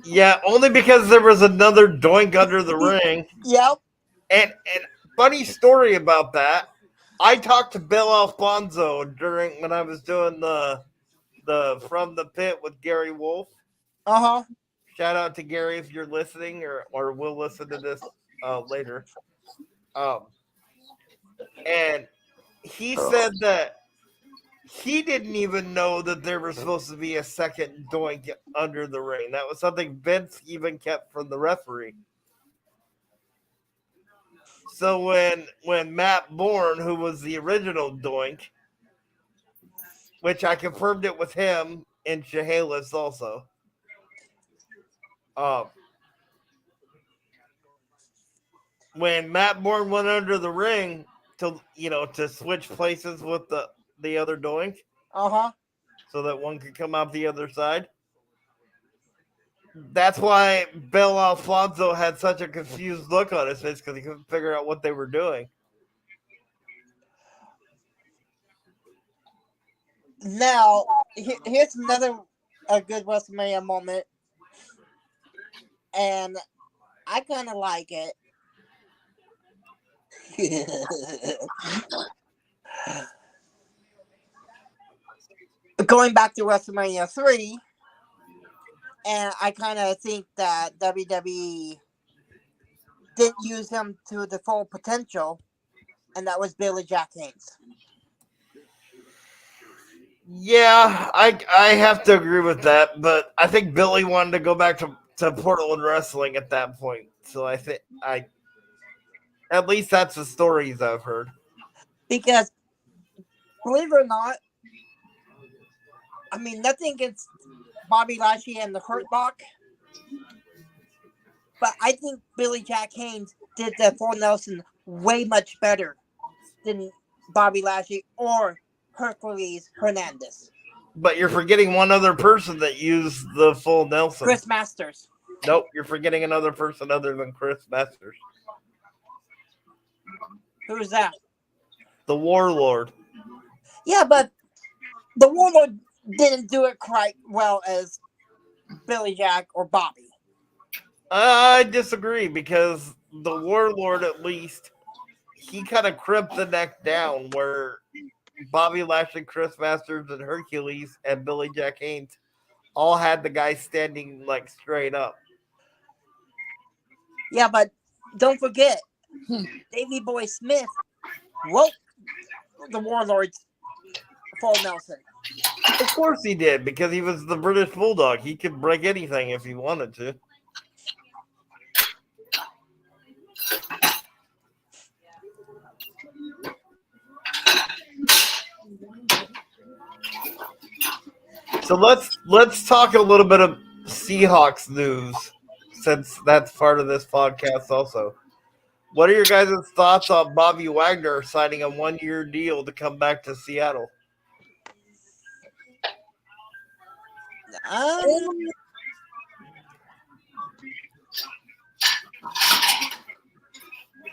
[SPEAKER 2] Yeah, only because there was another Doink under the ring.
[SPEAKER 4] Yep.
[SPEAKER 2] And funny story about that, I talked to Bill Alfonso during when I was doing the From the Pit with Gary Wolf.
[SPEAKER 4] Uh-huh.
[SPEAKER 2] Shout out to Gary if you're listening or will listen to this later. And he said that he didn't even know that there was supposed to be a second Doink under the ring. That was something Vince even kept from the referee. So when Matt Bourne, who was the original Doink, which I confirmed it with him in Chehalis also. When Matt Bourne went under the ring to switch places with the other Doink, so that one could come out the other side. That's why Bill Alfonso had such a confused look on his face because he couldn't figure out what they were doing.
[SPEAKER 4] Now, here's another good WrestleMania moment, and I kind of like it. Going back to WrestleMania 3, and I kind of think that WWE didn't use him to the full potential, and that was Billy Jack Haynes.
[SPEAKER 2] Yeah, I have to agree with that, but I think Billy wanted to go back to Portland wrestling at that point. So I think at least that's the stories I've heard.
[SPEAKER 4] Because believe it or not, I mean nothing against Bobby Lashley and the Hurt Lock, but I think Billy Jack Haynes did the Full Nelson way much better than Bobby Lashley or Hercules Hernandez.
[SPEAKER 2] But you're forgetting one other person that used the Full Nelson.
[SPEAKER 4] Chris Masters.
[SPEAKER 2] Nope, you're forgetting another person other than Chris Masters.
[SPEAKER 4] Who's that?
[SPEAKER 2] The Warlord.
[SPEAKER 4] Yeah, but the Warlord didn't do it quite well as Billy Jack or Bobby.
[SPEAKER 2] I disagree because the Warlord, at least, he kind of crimped the neck down where Bobby Lashley, Chris Masters, and Hercules and Billy Jack Haynes all had the guy standing like straight up.
[SPEAKER 4] Yeah, but don't forget, Davey Boy Smith wrote the Warlord's Full Nelson.
[SPEAKER 2] Of course he did, because he was the British Bulldog. He could break anything if he wanted to. So let's talk a little bit of Seahawks news, since that's part of this podcast also. What are your guys' thoughts on Bobby Wagner signing a 1-year deal to come back to Seattle?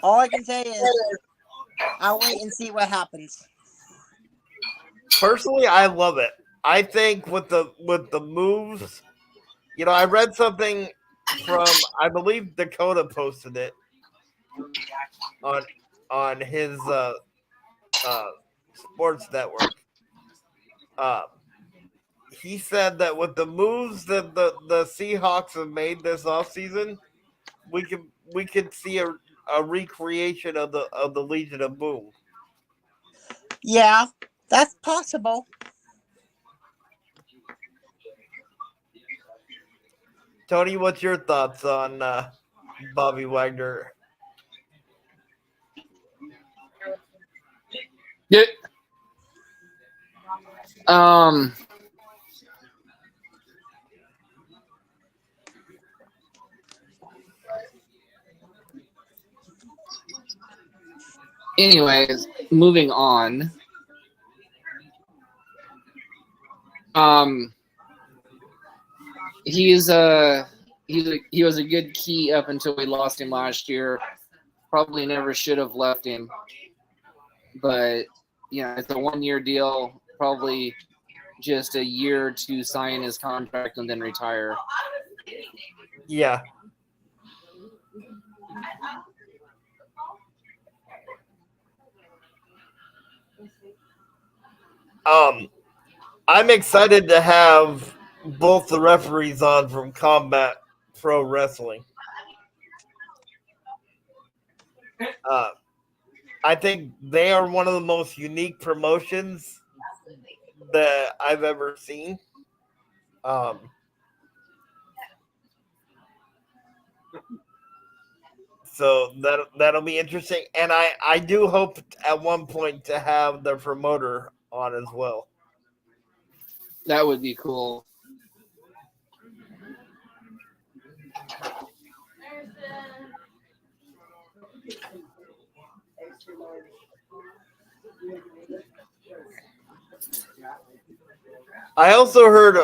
[SPEAKER 4] All I can say is I'll wait and see what happens.
[SPEAKER 2] Personally, I love it. I think with the moves, I read something from, I believe Dakota posted it on his sports network. He said that with the moves that the Seahawks have made this offseason, we could see a recreation of the Legion of Boom.
[SPEAKER 4] Yeah, that's possible.
[SPEAKER 2] Tony, what's your thoughts on Bobby Wagner?
[SPEAKER 1] Yeah. Anyways, moving on. He was a good key up until we lost him last year. Probably never should have left him, but it's a 1-year deal. Probably just a year to sign his contract and then retire.
[SPEAKER 2] Yeah. I'm excited to have both the referees on from Combat Pro Wrestling. I think they are one of the most unique promotions that I've ever seen. So that'll be interesting, and I do hope at one point to have the promoter on as well.
[SPEAKER 1] That would be cool.
[SPEAKER 2] I also heard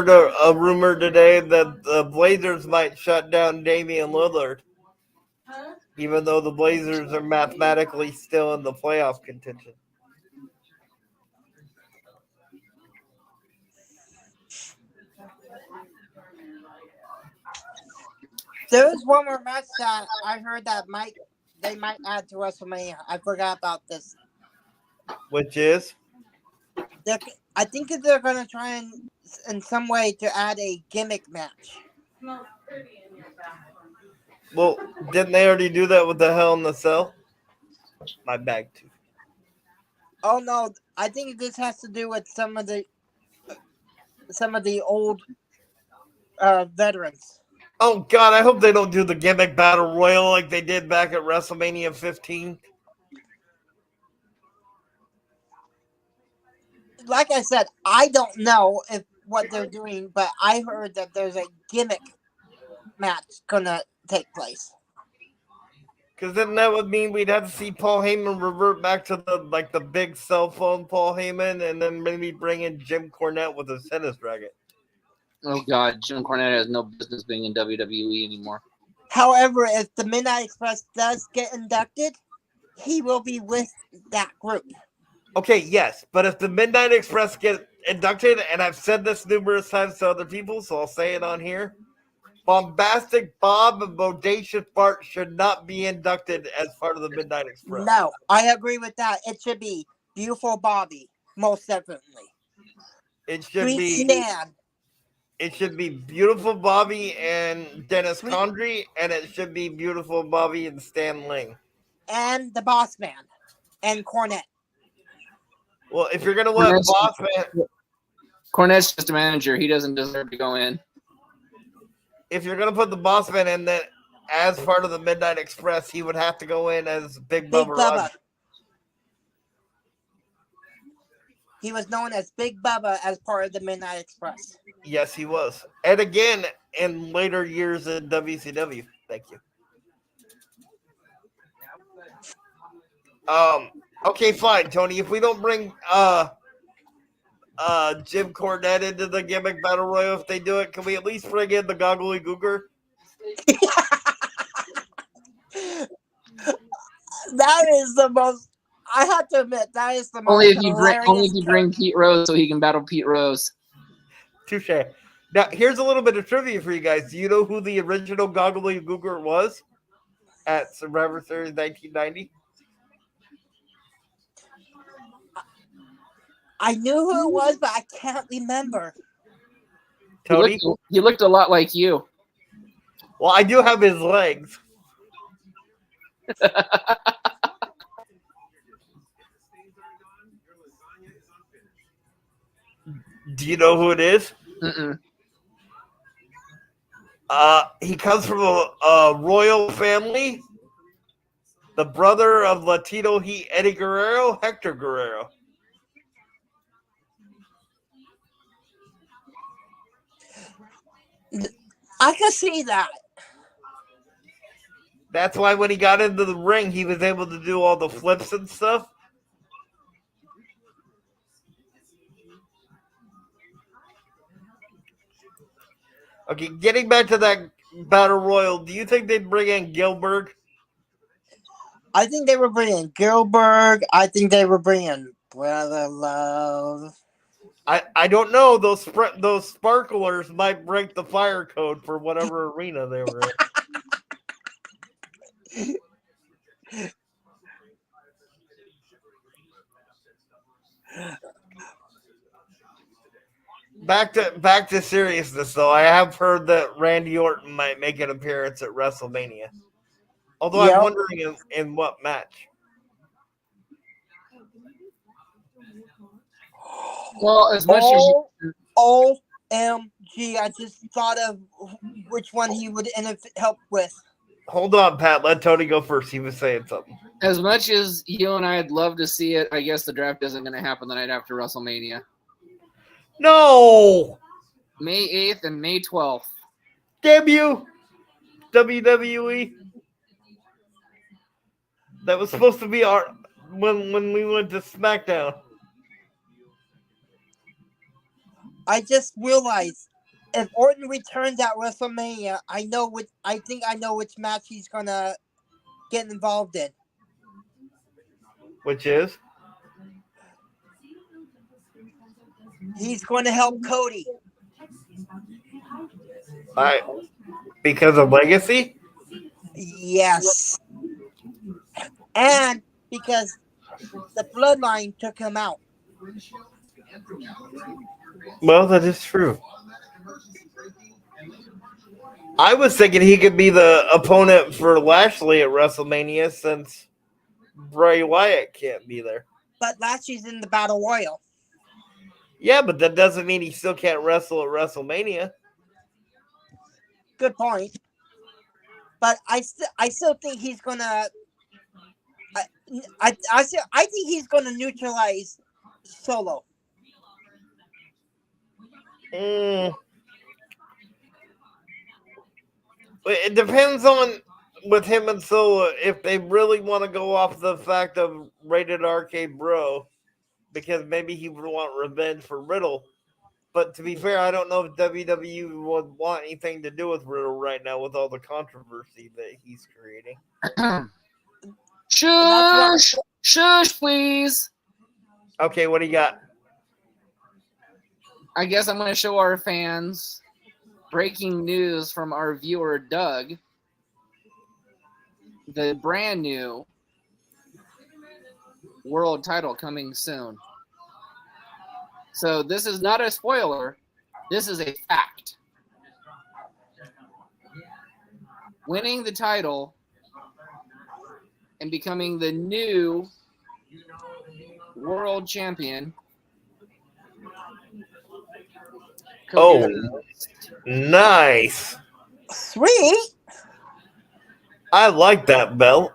[SPEAKER 2] a rumor today that the Blazers might shut down Damian Lillard, even though the Blazers are mathematically still in the playoff contention.
[SPEAKER 4] There's one more match that I heard that they might add to WrestleMania. I forgot about this.
[SPEAKER 2] Which is?
[SPEAKER 4] I think that they're going to try and in some way to add a gimmick match.
[SPEAKER 2] Well, didn't they already do that with the Hell in the Cell? My bag too.
[SPEAKER 4] Oh no, I think this has to do with some of the old veterans.
[SPEAKER 2] Oh God, I hope they don't do the gimmick battle royal like they did back at WrestleMania 15.
[SPEAKER 4] Like I said, I don't know what they're doing, but I heard that there's a gimmick match gonna take place.
[SPEAKER 2] Because then that would mean we'd have to see Paul Heyman revert back to the big cell phone Paul Heyman, and then maybe bring in Jim Cornette with his tennis racket.
[SPEAKER 1] Oh God, Jim Cornette has no business being in WWE anymore.
[SPEAKER 4] However, if the Midnight Express does get inducted, he will be with that group.
[SPEAKER 2] Okay, yes, but if the Midnight Express get inducted, and I've said this numerous times to other people, so I'll say it on here, Bombastic Bob and Bodacious Bart should not be inducted as part of the Midnight Express.
[SPEAKER 4] No, I agree with that. It should be Beautiful Bobby, most definitely.
[SPEAKER 2] It should be
[SPEAKER 4] Stan.
[SPEAKER 2] It should be Beautiful Bobby and Dennis Condrey, and it should be Beautiful Bobby and Stan Ling.
[SPEAKER 4] And the Boss Man and Cornette.
[SPEAKER 2] Well, if you're gonna let Boss Man,
[SPEAKER 1] Cornette's just a manager. He doesn't deserve to go in.
[SPEAKER 2] If you're gonna put the Boss Man in that as part of the Midnight Express, he would have to go in as Big Bubba Rogers.
[SPEAKER 4] He was known as Big Bubba as part of the Midnight Express.
[SPEAKER 2] Yes, he was. And again, in later years in WCW. Thank you. Okay, fine, Tony. If we don't bring Jim Cornette into the gimmick battle royal, if they do it, can we at least bring in the Goggly Googer?
[SPEAKER 4] That is the most. I have to admit, that is the most
[SPEAKER 1] Only if
[SPEAKER 4] hilarious.
[SPEAKER 1] you bring Pete Rose so he can battle Pete Rose.
[SPEAKER 2] Touche. Now, here's a little bit of trivia for you guys. Do you know who the original Goggly Googer was at Survivor Series 1990?
[SPEAKER 4] I knew who it was, but I can't remember.
[SPEAKER 2] Tony?
[SPEAKER 1] He looked a lot like you.
[SPEAKER 2] Well, I do have his legs. Do you know who it is?
[SPEAKER 1] Mm-mm.
[SPEAKER 2] He comes from a royal family. The brother of Latino Heat Eddie Guerrero, Hector Guerrero.
[SPEAKER 4] I can see that.
[SPEAKER 2] That's why when he got into the ring, he was able to do all the flips and stuff. Okay, getting back to that battle royal, do you think they'd bring in Gilbert?
[SPEAKER 4] I think they were bringing Gilbert. I think they were bringing Brother Love.
[SPEAKER 2] I don't know. Those sparklers might break the fire code for whatever arena they were in. Back to seriousness, though. I have heard that Randy Orton might make an appearance at WrestleMania. Although
[SPEAKER 4] Yep.
[SPEAKER 2] I'm wondering in what match.
[SPEAKER 1] Well, as much as
[SPEAKER 4] OMG, I just thought of which one he would help with.
[SPEAKER 2] Hold on, Pat. Let Tony go first. He was saying something.
[SPEAKER 1] as much as you and I'd love to see it, I guess the draft isn't going to happen the night after WrestleMania.
[SPEAKER 2] No!
[SPEAKER 1] May 8th and May 12th.
[SPEAKER 2] Damn you! WWE. That was supposed to be our when we went to SmackDown.
[SPEAKER 4] I just realized if Orton returns at WrestleMania, I think I know which match he's gonna get involved in.
[SPEAKER 2] Which is?
[SPEAKER 4] He's going to help Cody.
[SPEAKER 2] Because of legacy?
[SPEAKER 4] Yes. And because the bloodline took him out.
[SPEAKER 2] Well, that is true. I was thinking he could be the opponent for Lashley at WrestleMania since Bray Wyatt can't be there.
[SPEAKER 4] But Lashley's in the Battle Royal.
[SPEAKER 2] Yeah, but that doesn't mean he still can't wrestle at WrestleMania.
[SPEAKER 4] Good point. But I still think he's gonna. I think he's gonna neutralize Solo.
[SPEAKER 2] It depends on with him and Solo if they really want to go off the fact of Rated Arcade Bro, because maybe he would want revenge for Riddle. But to be fair, I don't know if WWE would want anything to do with Riddle right now with all the controversy that he's creating.
[SPEAKER 1] Shush! Shush, please!
[SPEAKER 2] Okay, what do you got?
[SPEAKER 1] I guess I'm going to show our fans breaking news from our viewer, Doug. The brand new world title coming soon. So this is not a spoiler. This is a fact. Winning the title and becoming the new world champion.
[SPEAKER 2] Oh, nice.
[SPEAKER 4] Sweet.
[SPEAKER 2] I like that belt.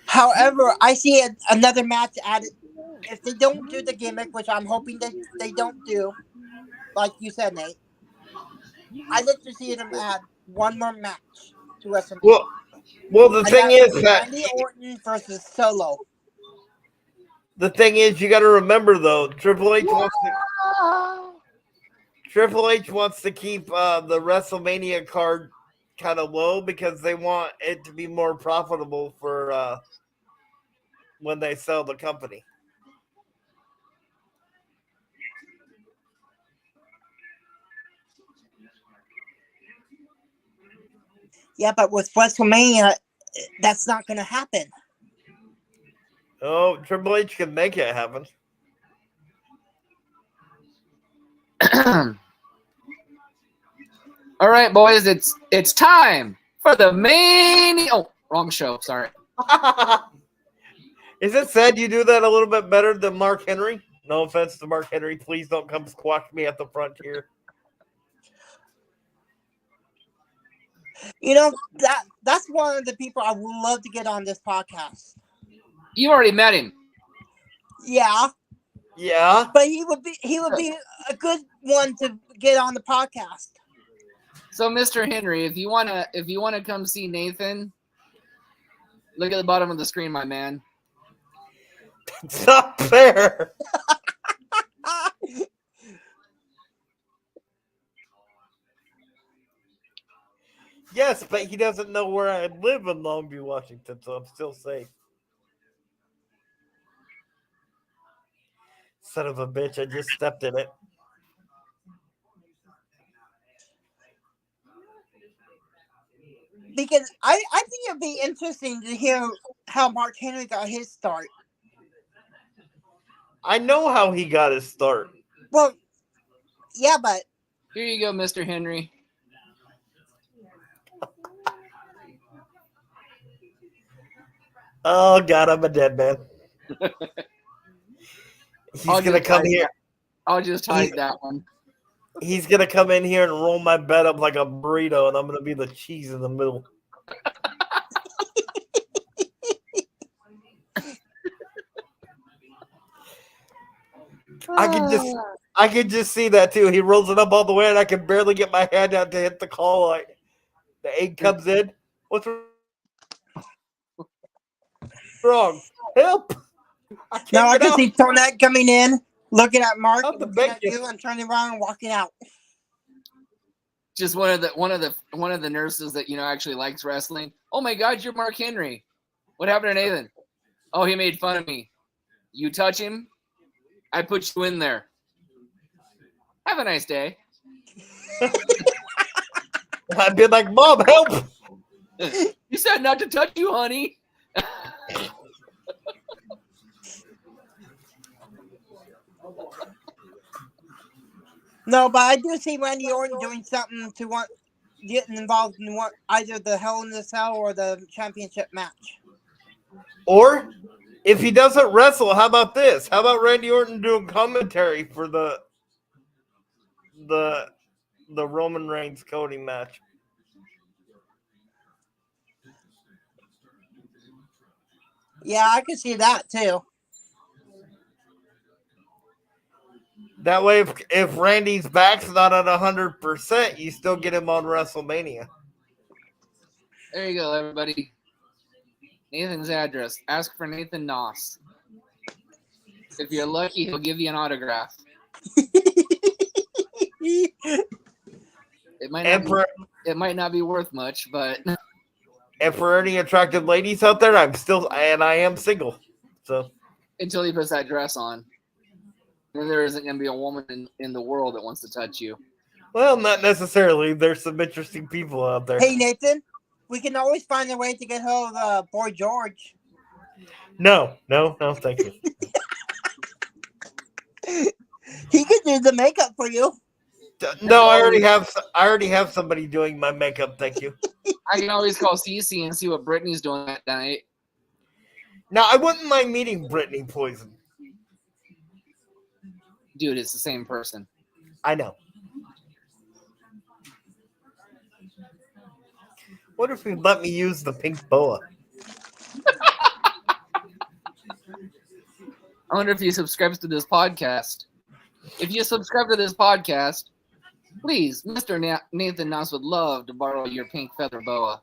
[SPEAKER 4] However, I see another match added. If they don't do the gimmick, which I'm hoping they don't do, like you said, Nate, I'd like to see them add one more match to WrestleMania.
[SPEAKER 2] Well, the thing is that
[SPEAKER 4] Randy Orton versus Solo.
[SPEAKER 2] The thing is, you got to remember though, Triple H wants to keep the WrestleMania card kind of low because they want it to be more profitable for when they sell the company.
[SPEAKER 4] Yeah, but with WrestleMania, that's not going to happen.
[SPEAKER 2] Oh, Triple H can make it happen.
[SPEAKER 1] All right, boys, it's time for the main. Oh, wrong show. Sorry.
[SPEAKER 2] Is it sad you do that a little bit better than Mark Henry? No offense to Mark Henry. Please don't come squash me at the frontier.
[SPEAKER 4] You know, that's one of the people I would love to get on this podcast.
[SPEAKER 1] You already met him.
[SPEAKER 4] Yeah.
[SPEAKER 2] Yeah.
[SPEAKER 4] But he would be a good one to get on the podcast.
[SPEAKER 1] So, Mr. Henry, if you wanna come see Nathan, look at the bottom of the screen, my man.
[SPEAKER 2] It's not fair. Yes, but he doesn't know where I live in Longview, Washington, so I'm still safe. Son of a bitch, I just stepped in it.
[SPEAKER 4] Because I think it'd be interesting to hear how Mark Henry got his start.
[SPEAKER 2] I know how he got his start.
[SPEAKER 4] Well, yeah, but
[SPEAKER 1] Here you go, Mr. Henry.
[SPEAKER 2] Oh God, I'm a dead man. He's gonna come here.
[SPEAKER 1] I'll just hide that one.
[SPEAKER 2] He's gonna come in here and roll my bed up like a burrito, and I'm gonna be the cheese in the middle. I can just see that too. He rolls it up all the way, and I can barely get my hand out to hit the call. Like the egg comes in. What's wrong? Help!
[SPEAKER 4] now I can see Tonette coming in, looking at Mark,
[SPEAKER 2] Help the
[SPEAKER 4] looking at
[SPEAKER 2] bacon.
[SPEAKER 4] you, and turning around and walking out.
[SPEAKER 1] Just one of the nurses that actually likes wrestling. Oh my God, you're Mark Henry. What happened to Nathan? Oh, he made fun of me. You touch him, I put you in there. Have a nice day.
[SPEAKER 2] I'd be like, Mom, help!
[SPEAKER 1] You said not to touch you, honey.
[SPEAKER 4] No, but I do see Randy Orton doing something to getting involved in either the Hell in the Cell or the championship match.
[SPEAKER 2] Or if he doesn't wrestle, how about this? How about Randy Orton doing commentary for the Roman Reigns Cody match?
[SPEAKER 4] Yeah, I could see that too.
[SPEAKER 2] That way, if Randy's back's not at 100%, you still get him on WrestleMania.
[SPEAKER 1] There you go, everybody. Nathan's address. Ask for Nathan Noss. If you're lucky, he'll give you an autograph. It might not be worth much, but
[SPEAKER 2] And for any attractive ladies out there, I am single. So
[SPEAKER 1] until he puts that dress on, then there isn't going to be a woman in the world that wants to touch you.
[SPEAKER 2] well, not necessarily. There's some interesting people out there.
[SPEAKER 4] Hey, Nathan, we can always find a way to get hold of Boy George.
[SPEAKER 2] No, thank you.
[SPEAKER 4] He could do the makeup for you.
[SPEAKER 2] No, I already have somebody doing my makeup. Thank you.
[SPEAKER 1] I can always call Cece and see what Brittany's doing that night.
[SPEAKER 2] Now, I wouldn't mind meeting Brittany Poison.
[SPEAKER 1] Dude, it's the same person.
[SPEAKER 2] I know. What if you let me use the pink boa?
[SPEAKER 1] I wonder if he subscribes to this podcast. If you subscribe to this podcast, please, Mr. Nathan Noss would love to borrow your pink feather boa.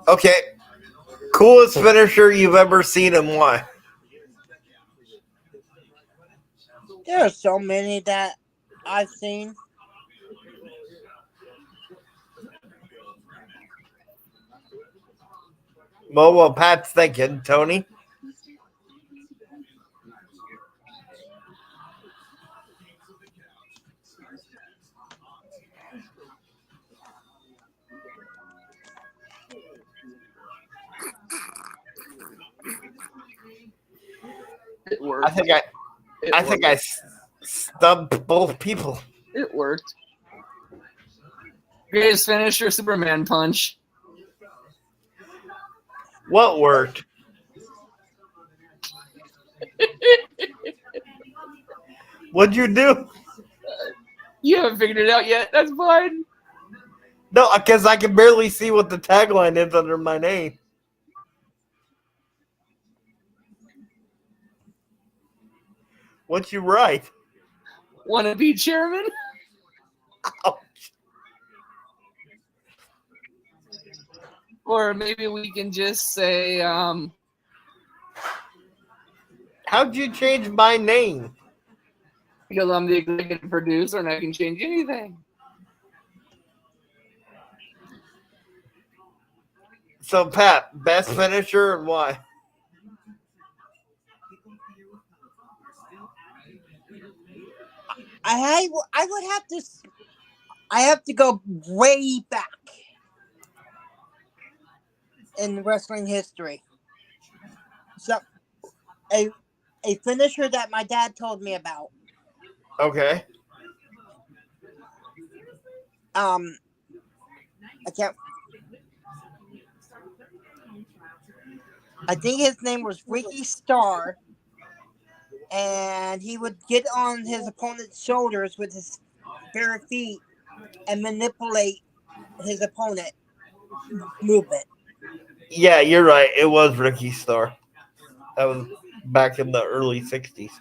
[SPEAKER 2] Okay. Coolest finisher you've ever seen and why?
[SPEAKER 4] There are so many that I've seen.
[SPEAKER 2] Well, while Pat's thinking, Tony.
[SPEAKER 1] It worked.
[SPEAKER 2] I think I stubbed both people.
[SPEAKER 1] It worked. Greatest finisher, Superman punch.
[SPEAKER 2] What worked? What'd you do?
[SPEAKER 1] You haven't figured it out yet. That's fine.
[SPEAKER 2] No, because I can barely see what the tagline is under my name. What you write?
[SPEAKER 1] Want to be chairman?
[SPEAKER 2] Ouch.
[SPEAKER 1] Or maybe we can just say,
[SPEAKER 2] How'd you change my name?
[SPEAKER 1] because I'm the executive producer and I can change anything.
[SPEAKER 2] So, Pat, best finisher and why?
[SPEAKER 4] I would have to. I have to go way back in wrestling history. So, a finisher that my dad told me about.
[SPEAKER 2] Okay.
[SPEAKER 4] I can't. I think his name was Ricky Starr, and he would get on his opponent's shoulders with his bare feet and manipulate his opponent movement.
[SPEAKER 2] Yeah, you're right. It was Ricky Starr. That was back in the early 60s.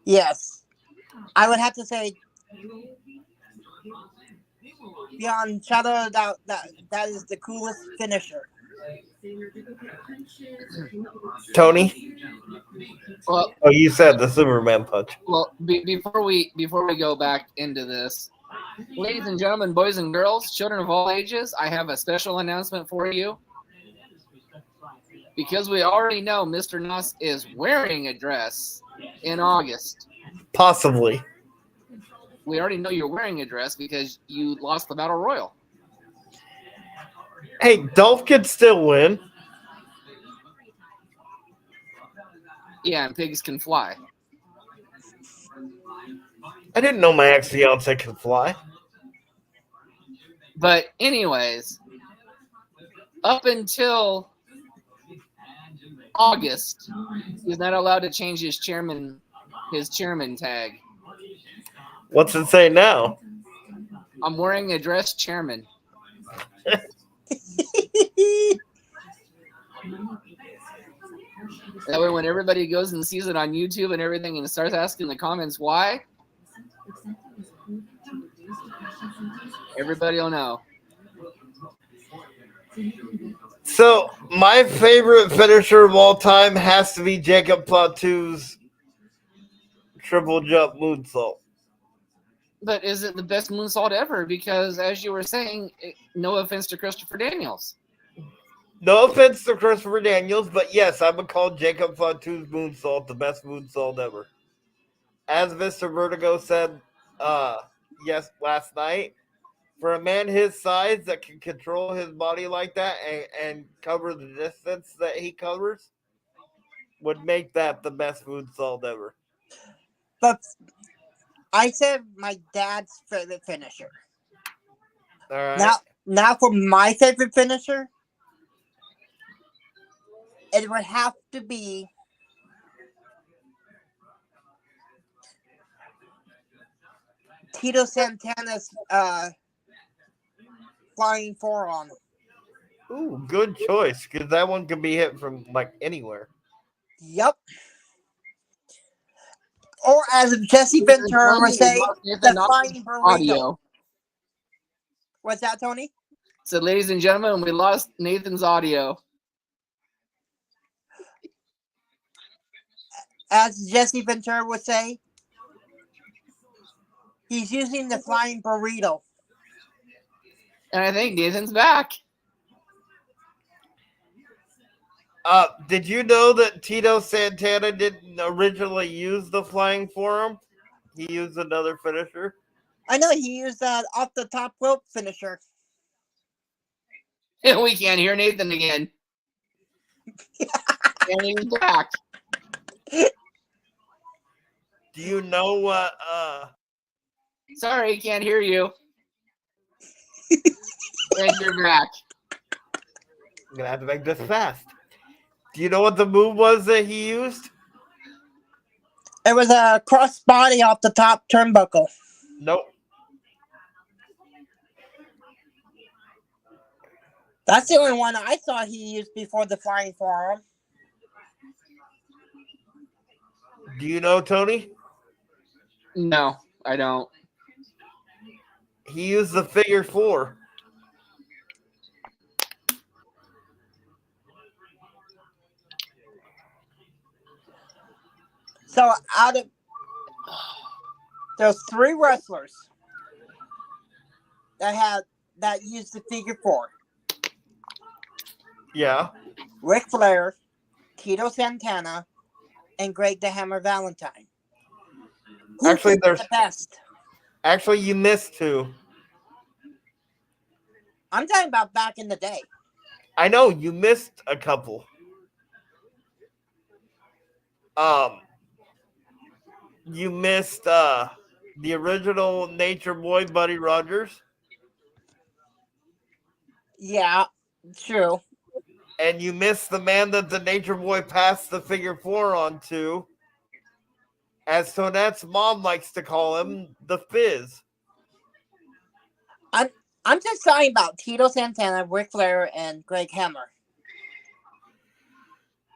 [SPEAKER 4] Yes, I would have to say beyond shadow of doubt that is the coolest finisher.
[SPEAKER 2] Tony?
[SPEAKER 1] Well,
[SPEAKER 2] Oh, you said the Superman punch.
[SPEAKER 1] well, before we go back into this, ladies and gentlemen, boys and girls, children of all ages, I have a special announcement for you. Because we already know Mr. Nuss is wearing a dress in August.
[SPEAKER 2] Possibly.
[SPEAKER 1] We already know you're wearing a dress because you lost the Battle Royal.
[SPEAKER 2] Hey, Dolph could still win.
[SPEAKER 1] Yeah, and pigs can fly.
[SPEAKER 2] I didn't know my ex-fiance could fly.
[SPEAKER 1] But anyways, up until August, he's not allowed to change his chairman tag.
[SPEAKER 2] What's it say now?
[SPEAKER 1] I'm wearing a dress, chairman. That way, when everybody goes and sees it on YouTube and everything and starts asking in the comments why, everybody will know.
[SPEAKER 2] So, my favorite finisher of all time has to be Jacob Fatu's triple jump moonsault.
[SPEAKER 1] But is it the best moonsault ever? Because as you were saying, no offense to Christopher Daniels.
[SPEAKER 2] No offense to Christopher Daniels, but yes, I would call Jacob Fatu's moonsault the best moonsault ever. As Mr. Vertigo said last night, for a man his size that can control his body like that and cover the distance that he covers, would make that the best moonsault ever.
[SPEAKER 4] But I said my dad's favorite finisher.
[SPEAKER 2] All right.
[SPEAKER 4] Now for my favorite finisher, it would have to be Tito Santana's flying forearm.
[SPEAKER 2] Ooh, good choice, because that one can be hit from like anywhere.
[SPEAKER 4] Yep. Or as Jesse Ventura would say,
[SPEAKER 1] Nathan
[SPEAKER 4] the
[SPEAKER 1] Knox
[SPEAKER 4] flying burrito.
[SPEAKER 1] audio.
[SPEAKER 4] What's that, Tony?
[SPEAKER 1] So, ladies and gentlemen, we lost Nathan's audio.
[SPEAKER 4] As Jesse Ventura would say, he's using the flying burrito.
[SPEAKER 1] And I think Nathan's back.
[SPEAKER 2] Did you know that Tito Santana didn't originally use the flying forearm? He used another finisher.
[SPEAKER 4] I know he used that off the top rope finisher.
[SPEAKER 1] And we can't hear Nathan again. And he's back.
[SPEAKER 2] Do you know what?
[SPEAKER 1] Sorry, can't hear you. And you're back.
[SPEAKER 2] I'm gonna have to make this fast. Do you know what the move was that he used?
[SPEAKER 4] It was a cross body off the top turnbuckle.
[SPEAKER 2] Nope.
[SPEAKER 4] That's the only one I saw he used before the flying forearm.
[SPEAKER 2] Do you know, Tony?
[SPEAKER 1] No, I don't.
[SPEAKER 2] He used the figure four.
[SPEAKER 4] So out of there's 3 wrestlers that used the figure four.
[SPEAKER 2] Yeah.
[SPEAKER 4] Ric Flair, Tito Santana, and Greg the Hammer Valentine. Who
[SPEAKER 2] Actually,
[SPEAKER 4] did
[SPEAKER 2] there's
[SPEAKER 4] the best.
[SPEAKER 2] Actually, you missed 2.
[SPEAKER 4] I'm talking about back in the day.
[SPEAKER 2] I know you missed a couple. You missed the original Nature Boy, Buddy Rogers,
[SPEAKER 4] Yeah, true.
[SPEAKER 2] and you missed the man that the Nature Boy passed the figure four on to, as Tonette's mom likes to call him, the Fizz.
[SPEAKER 4] I'm just talking about Tito Santana, Ric Flair, and Greg Hammer.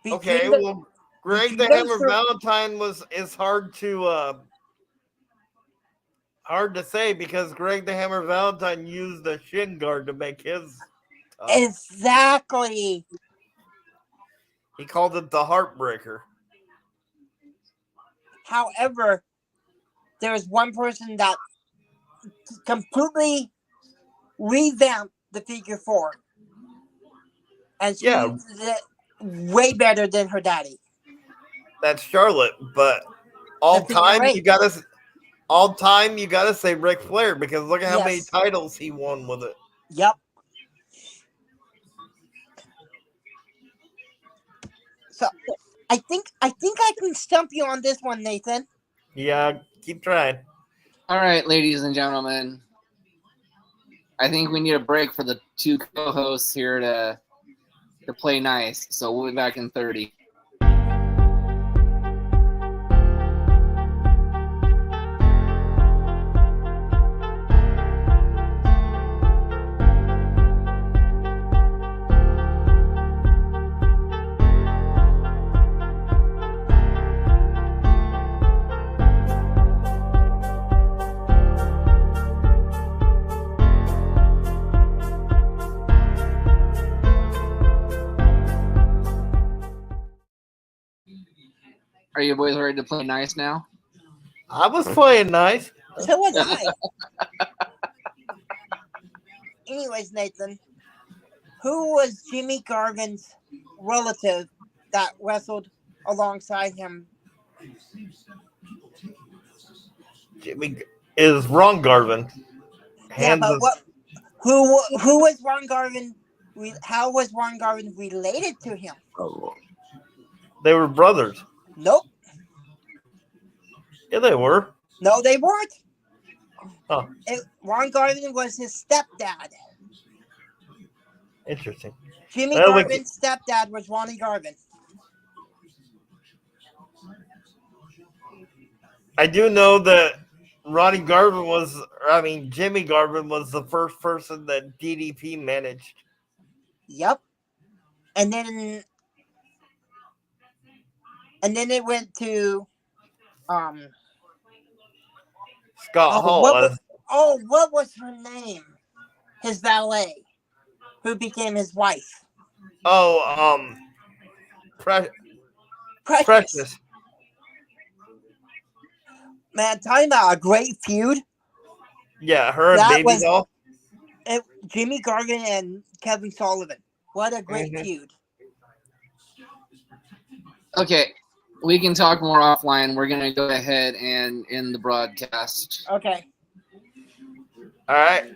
[SPEAKER 2] Okay,
[SPEAKER 4] Between the-
[SPEAKER 2] well, Greg the
[SPEAKER 4] between
[SPEAKER 2] Hammer
[SPEAKER 4] those
[SPEAKER 2] Valentine is hard to say because Greg the Hammer Valentine used the shin guard to make his.
[SPEAKER 4] Exactly.
[SPEAKER 2] He called it the Heartbreaker.
[SPEAKER 4] However, there's one person that completely revamped the figure four. And she
[SPEAKER 2] Yeah.
[SPEAKER 4] uses it way better than her daddy.
[SPEAKER 2] That's Charlotte, but all
[SPEAKER 4] The figure
[SPEAKER 2] time
[SPEAKER 4] eight.
[SPEAKER 2] you gotta say Ric Flair because look at how many
[SPEAKER 4] Yes.
[SPEAKER 2] titles he won with it.
[SPEAKER 4] Yep. So I think I can stump you on this one, Nathan.
[SPEAKER 2] Yeah, keep trying.
[SPEAKER 1] All right, ladies and gentlemen. I think we need a break for the 2 co-hosts here to play nice. So we'll be back in 30. Are you boys ready to play nice now?
[SPEAKER 2] I was playing nice.
[SPEAKER 4] So was I. Anyways, Nathan, who was Jimmy Garvin's relative that wrestled alongside him?
[SPEAKER 2] Jimmy is Ron Garvin.
[SPEAKER 4] Yeah, but who was Ron Garvin? How was Ron Garvin related to him?
[SPEAKER 2] They were brothers.
[SPEAKER 4] Nope.
[SPEAKER 2] Yeah, they were.
[SPEAKER 4] No, they weren't.
[SPEAKER 2] Oh,
[SPEAKER 4] Ron Garvin was his stepdad.
[SPEAKER 2] interesting.
[SPEAKER 4] Jimmy
[SPEAKER 2] Well,
[SPEAKER 4] Garvin's stepdad was Ronnie Garvin.
[SPEAKER 2] I do know that Jimmy Garvin was the first person that DDP managed.
[SPEAKER 4] Yep. And then it went to
[SPEAKER 2] Scott Hall.
[SPEAKER 4] What was her name? His valet, who became his wife.
[SPEAKER 2] Precious.
[SPEAKER 4] Precious. Man, talking about a great feud.
[SPEAKER 2] Yeah, her and
[SPEAKER 4] That
[SPEAKER 2] Baby
[SPEAKER 4] was-
[SPEAKER 2] Doll.
[SPEAKER 4] Jimmy Gargan and Kevin Sullivan. What a great feud.
[SPEAKER 1] Okay, we can talk more offline. We're going to go ahead and end the broadcast.
[SPEAKER 4] Okay.
[SPEAKER 2] All right.